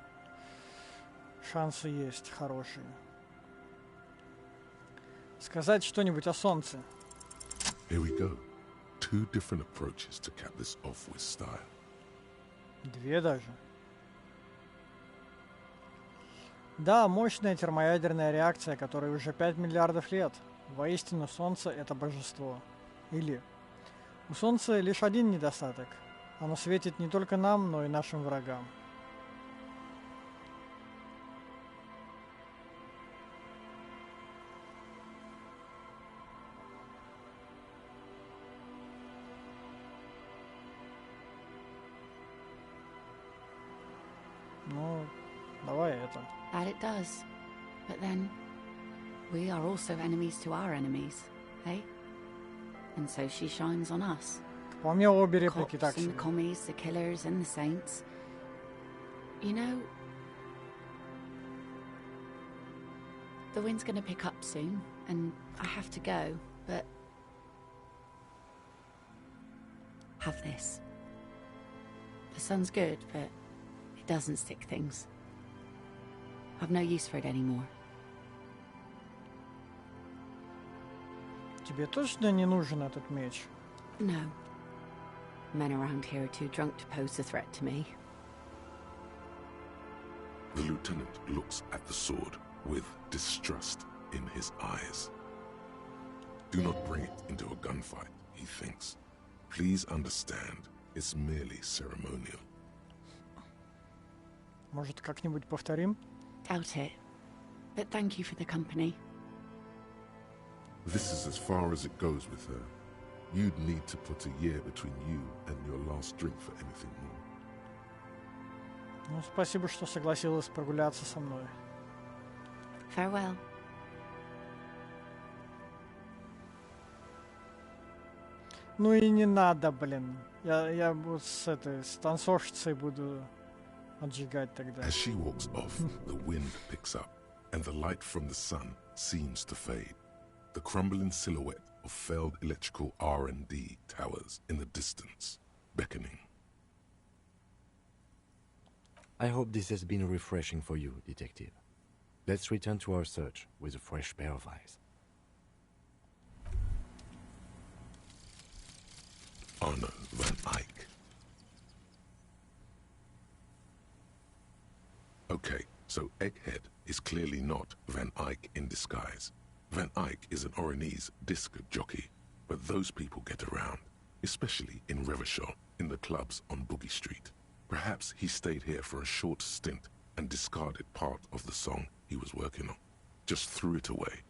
Шансы есть хорошие. Сказать что-нибудь о солнце. Here we go. 2 different approaches to cap this off with style. 2 даже. Да, мощная термоядерная реакция, которой уже 5 миллиардов лет. Воистину, Солнце — это божество. Или у Солнца лишь один недостаток. Оно светит не только нам, но и нашим врагам. Ну, давай это. That it does. But then, we are also enemies to our enemies, eh? And so she shines on us. По мне обе реплики так Cops and себе. the commies, the killers and the saints. You know, the wind's gonna pick up soon, and I have to go, but have this. The sun's good, but it doesn't stick things. I've no use for it anymore. Тебе точно не нужен этот меч? No. Men around here are too drunk to pose a threat to me. The lieutenant looks at the sword with distrust in his eyes. Do not bring it into a gunfight, he thinks. Please understand, it's merely ceremonial. Может, как-нибудь повторим? Doubt it. But thank you for the company. This is as far as it goes with her. You'd need to put a year between you and your last drink for anything more. Ну, спасибо, что согласилась прогуляться со мной. Farewell. Ну и не надо, блин. Я вот с танцовщицей буду отжигать тогда. As she walks off, the wind picks up, and the light from the sun seems to fade. The crumbling silhouette of failed electrical R&D towers in the distance, beckoning. I hope this has been refreshing for you, Detective. Let's return to our search with a fresh pair of eyes. Arno van Eyck. Okay, so Egghead is clearly not Van Eyck in disguise. Van Eyck is an Oranese disc jockey, but those people get around, especially in Revachol, in the clubs on Boogie Street. Perhaps he stayed here for a short stint and discarded part of the song he was working on, just threw it away,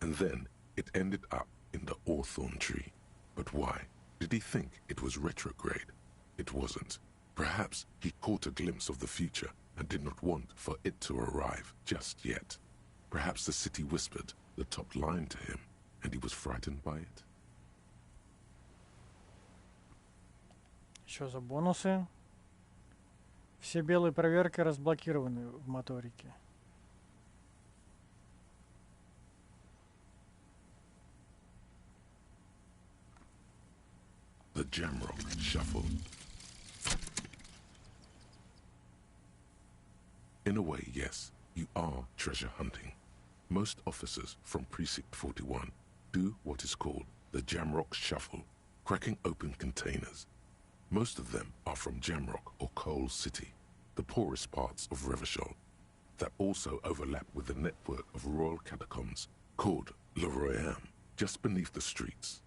and then it ended up in the hawthorn tree. But why? Did he think it was retrograde? It wasn't. Perhaps he caught a glimpse of the future and did not want for it to arrive just yet. Perhaps the city whispered the top line to him, and he was frightened by it. Что за бонусы? Все белые проверки разблокированы в моторике. The Jamrock Shuffle. In a way, yes, you are treasure hunting. Most officers from Precinct 41 do what is called the Jamrock Shuffle, cracking open containers. Most of them are from Jamrock or Coal City, the poorest parts of Revachol, that also overlap with the network of royal catacombs called Le Royaume, just beneath the streets.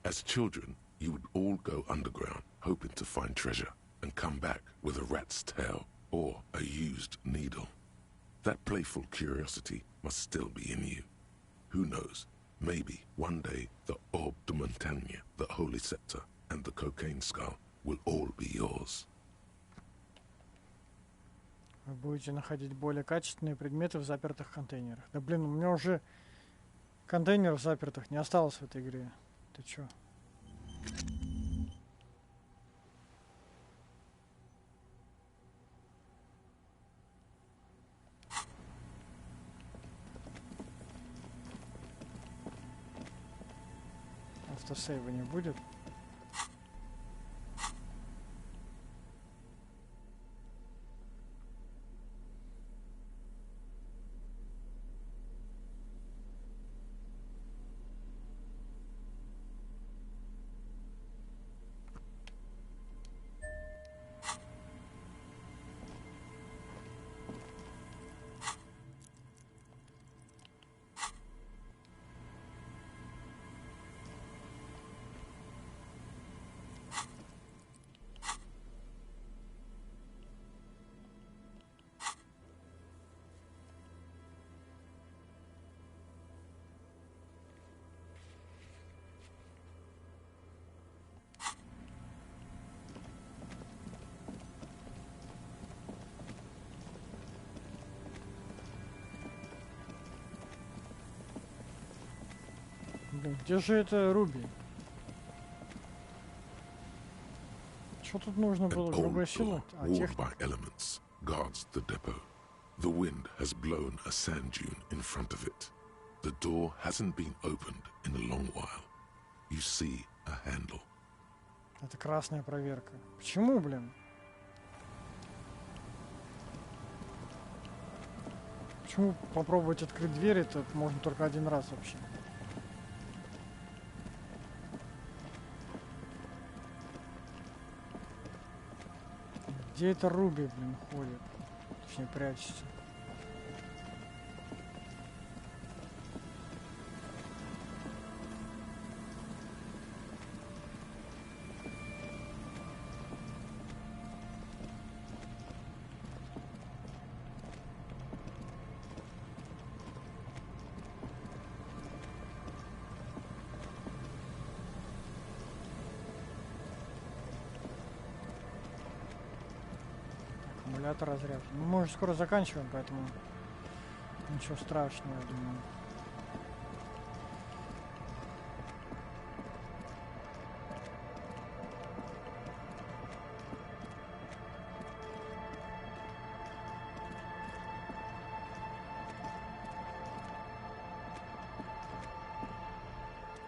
As children, you would all go underground, hoping to find treasure, and come back with a rat's tail or a used needle. That playful curiosity must still be in you. Who knows? Maybe one day the orbe de montagne, the holy scepter, and the cocaine skull will all be yours. Вы будете находить более качественные предметы в запертых контейнерах. Да блин, у меня уже контейнеров запертых не осталось в этой игре. Ты чё? Автосейва не будет? Блин, где же это Руби? Что тут нужно было? Грубая сила? А, техника. Elements guards the depot. The wind has blown a sand dune in front of it. The door hasn't been opened in a long while. You see a handle. Это красная проверка. Почему, блин? Почему попробовать открыть дверь, это можно только один раз вообще? Где это Руби, блин, ходит? Точнее, прячется. Аккумулятор разряд. Ну, мы уже скоро заканчиваем, поэтому ничего страшного, я думаю.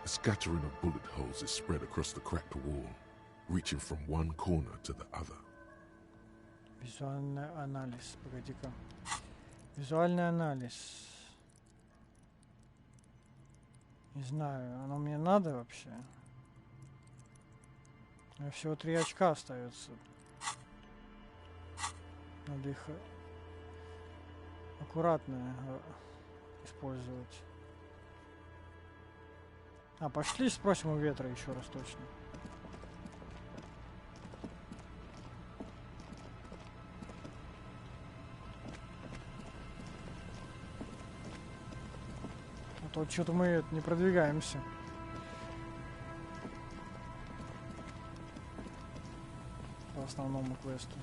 A scattering of bullet holes is spread across the cracked wall, reaching from one corner to the other. Визуальный анализ. Погоди-ка. Визуальный анализ. Не знаю, оно мне надо вообще? У меня всего 3 очка остается. Надо их аккуратно использовать. А, пошли спросим у ветра еще раз точно. А то что-то мы не продвигаемся. По основному квесту.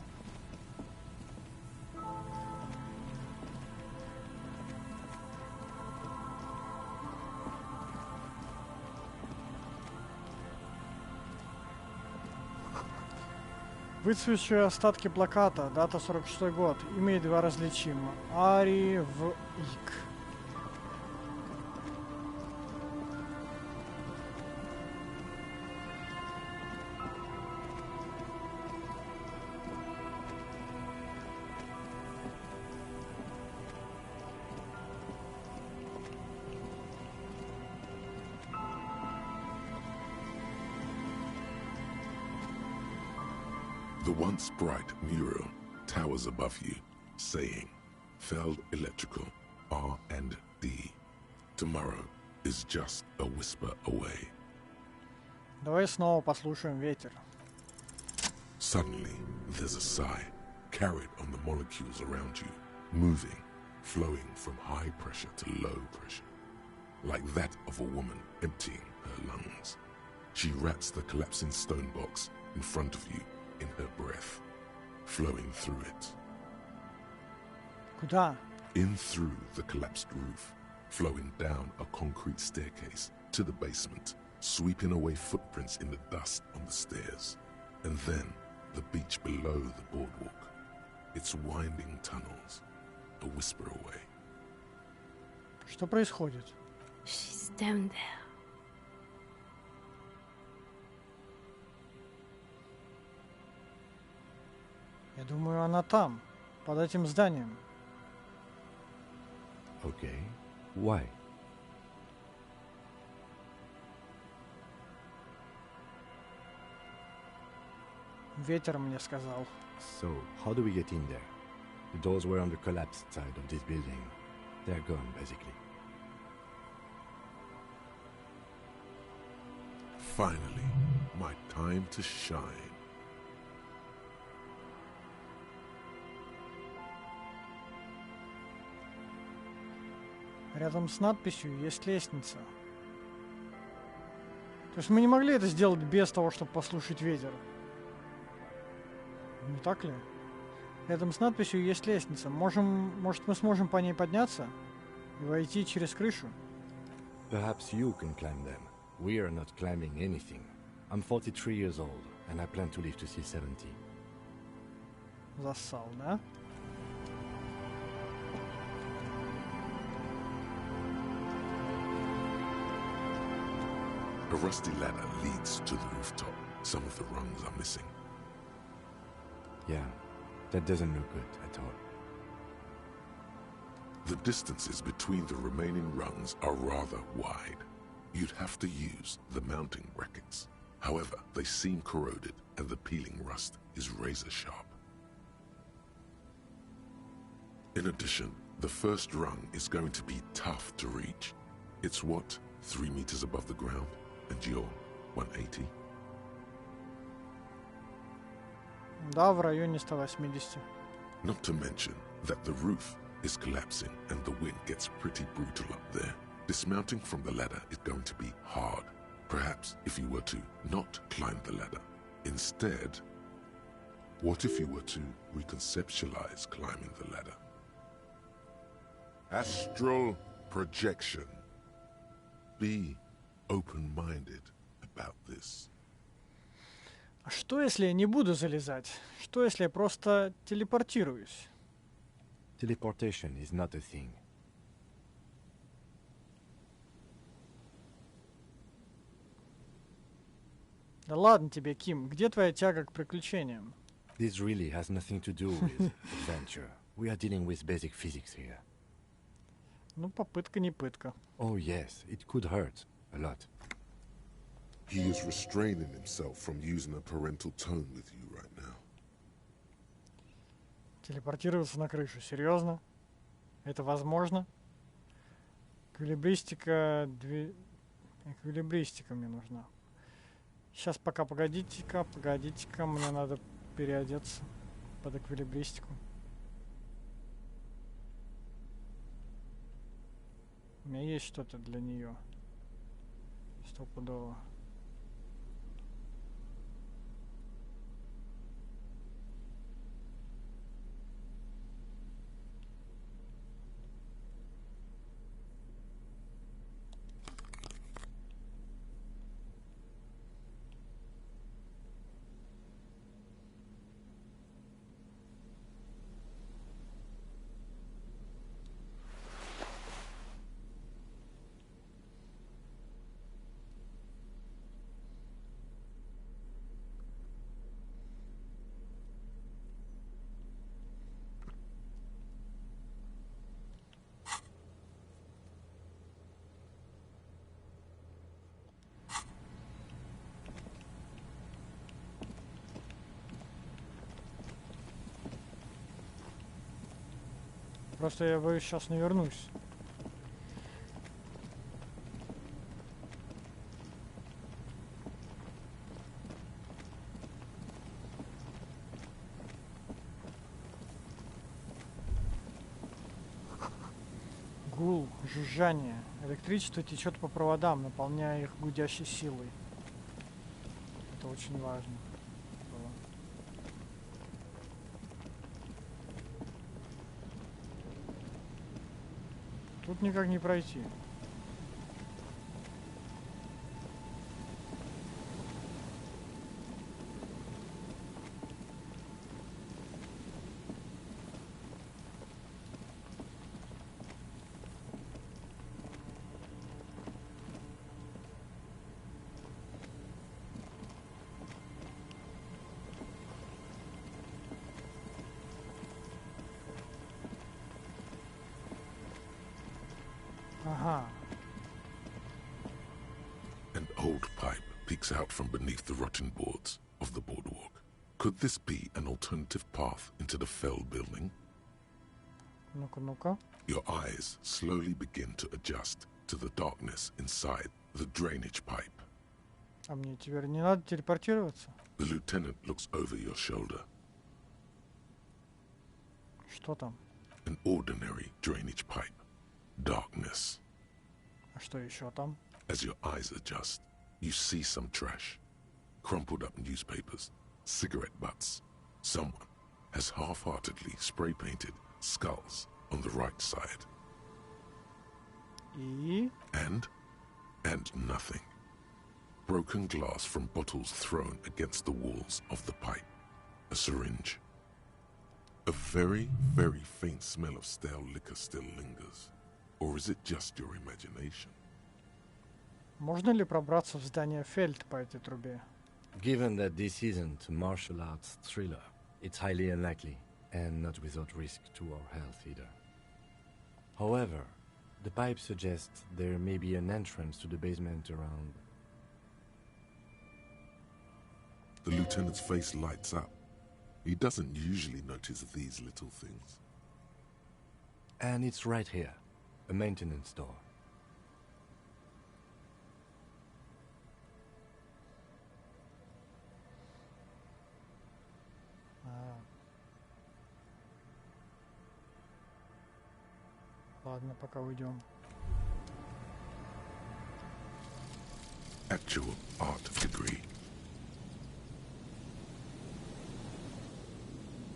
Выцветшие остатки плаката, дата 46 год, имя едва различимо. Ари в Ик. The once bright mural towers above you, saying, Feld Electrical, R&D. Tomorrow is just a whisper away. Давай снова послушаем ветер. Suddenly, there's a sigh, carried on the molecules around you, moving, flowing from high pressure to low pressure. like that of a woman emptying her lungs. She wraps the collapsing stone box in front of you in her breath, flowing through it. Куда? In through the collapsed roof, flowing down a concrete staircase to the basement, sweeping away footprints in the dust on the stairs, and then the beach below the boardwalk, its winding tunnels, a whisper away. Что происходит? She's down there. Я думаю, она там, под этим зданием. Okay. Why? Ветер мне сказал. So, how do we get in there? The doors were on the collapsed side of this building. They're gone, basically. Finally, my time to shine. Рядом с надписью есть лестница. То есть мы не могли это сделать без того, чтобы послушать ветер. Не так ли? Рядом с надписью есть лестница. Может, мы сможем по ней подняться и войти через крышу? Perhaps you can climb them. We are not climbing anything. I'm 43 years old, and I plan to live to see 70. Зассал, да? A rusty ladder leads to the rooftop. Some of the rungs are missing. Yeah, that doesn't look good at all. The distances between the remaining rungs are rather wide. You'd have to use the mounting brackets. However, they seem corroded and the peeling rust is razor sharp. In addition, the first rung is going to be tough to reach. It's what, 3 meters above the ground? And you're 180? Да, в районе 180. Not to mention that the roof is collapsing and the wind gets pretty brutal up there. Dismounting from the ladder is going to be hard. Perhaps if you were to not climb the ladder. Instead, what if you were to reconceptualize climbing the ladder? Astral projection. Be open-minded about this. А что, если я не буду залезать? Что, если я просто телепортируюсь? Teleportation is not a thing. Да ладно тебе, Ким, где твоя тяга к приключениям? This really has nothing to do with adventure. We are dealing with basic physics here. Ну, попытка не пытка. Oh yes, it could hurt. A lot. He is restraining himself from using a parental tone with you right now. Телепортироваться на крышу. Серьезно? Это возможно? Эквилибристика... Эквилибристика мне нужна. Сейчас пока, погодите-ка, мне надо переодеться под эквилибристику. У меня есть что-то для нее. Стопудово. Просто я боюсь, сейчас не вернусь. Гул, жужжание. Электричество течет по проводам, наполняя их гудящей силой. Это очень важно было. Тут никак не пройти. Ага. An old pipe peeks out from beneath the rotten boards of the boardwalk. Could this be an alternative path into the fell building? Ну-ка, ну-ка. Your eyes slowly begin to adjust to the darkness inside the drainage pipe. А мне теперь не надо телепортироваться? The lieutenant looks over your shoulder. Что там? An ordinary drainage pipe. Darkness. А что еще там? As your eyes adjust, you see some trash. Crumpled up newspapers, cigarette butts. Someone has half-heartedly spray-painted skulls on the right side. И? And nothing. Broken glass from bottles thrown against the walls of the pipe. A syringe. A very, very faint smell of stale liquor still lingers. Or is it just your imagination? Можно ли пробраться в здание Фельд по этой трубе? Given that this isn't a martial arts thriller, it's highly unlikely, and not without risk to our health either. However, the pipe suggests there may be an entrance to the basement around. The lieutenant's face lights up. He doesn't usually notice these little things. And it's right here, a maintenance door. Ладно, пока уйдем. Actual art degree.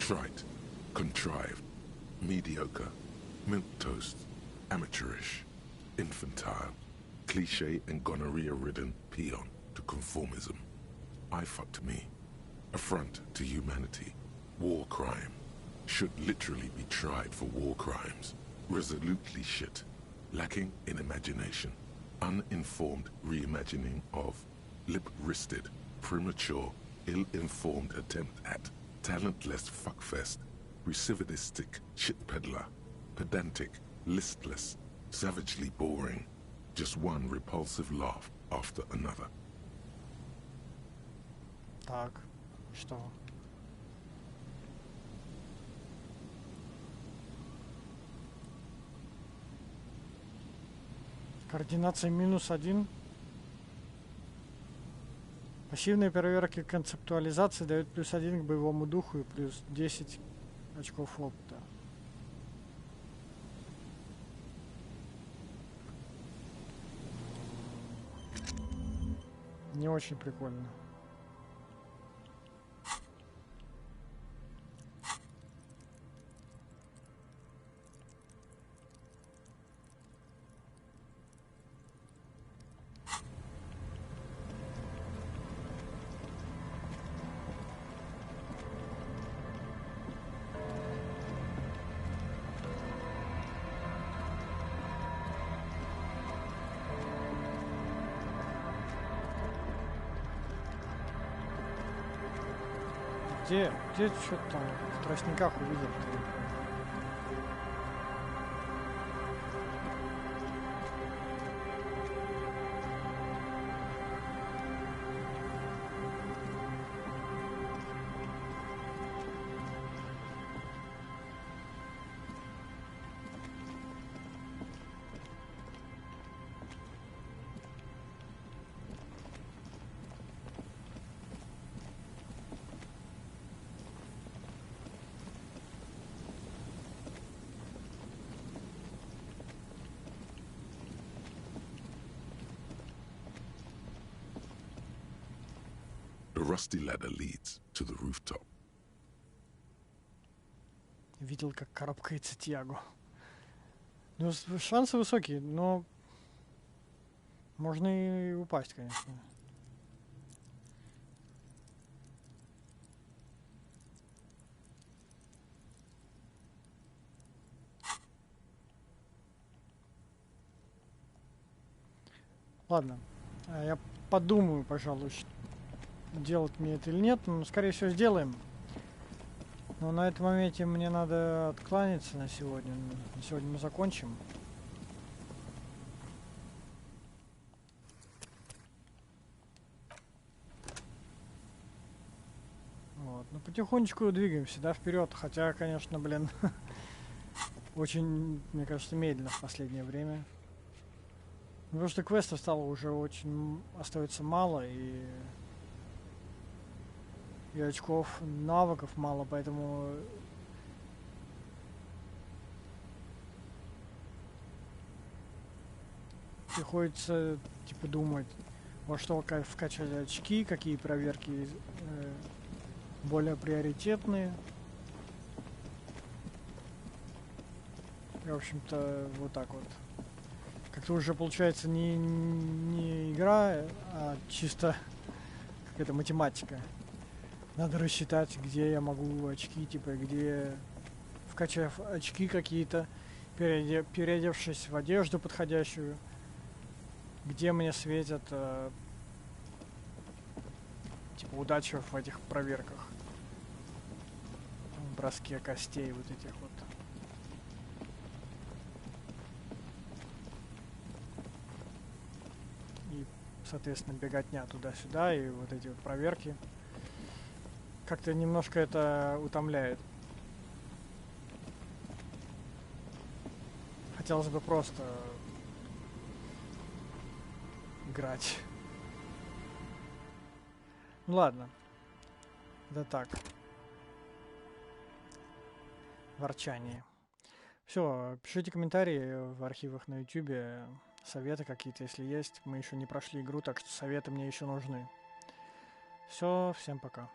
Trite, contrived, mediocre, milquetoast, amateurish, infantile, cliché and gonorrhea-ridden peon to conformism. I fucked me. Affront to humanity. War crime. Should literally be tried for war crimes. Resolutely shit. Lacking in imagination. Uninformed reimagining of. Lip-wristed, premature, ill-informed attempt at. Talentless fuckfest. Recidivistic shit peddler. Pedantic, listless, savagely boring. Just one repulsive laugh after another. Так, что? Координация -1. Пассивные проверки концептуализации дают +1 к боевому духу и +10 очков опыта. Не очень прикольно. Где что-то там в тростниках увидел? The rusty ladder leads to the rooftop. Видел, как карабкается Тиаго. Ну, шансы высокие, но можно и упасть, конечно. Ладно, я подумаю, пожалуй, делать мне это или нет. Но, скорее всего, сделаем. Но на этом моменте мне надо откланяться на сегодня. На сегодня мы закончим. Вот. Ну, потихонечку двигаемся, да, вперед. Хотя, конечно, блин, очень, мне кажется, медленно в последнее время. Потому что квестов стало уже очень... остается мало, и очков, навыков мало, поэтому приходится, типа, думать, во что вкачать очки, какие проверки более приоритетные. И, в общем-то, вот так вот. Как-то уже получается не игра, а чисто какая-то математика. Надо рассчитать, где я могу очки, типа, где, вкачав очки какие-то, переодевшись в одежду подходящую, где мне светят, типа, удача в этих проверках. В броске костей вот этих вот. И, соответственно, беготня туда-сюда, и вот эти вот проверки. Как-то немножко это утомляет. Хотелось бы просто играть. Ну ладно. Да так. Ворчание. Все, пишите комментарии в архивах на YouTube, советы какие-то, если есть. Мы еще не прошли игру, так что советы мне еще нужны. Все, всем пока.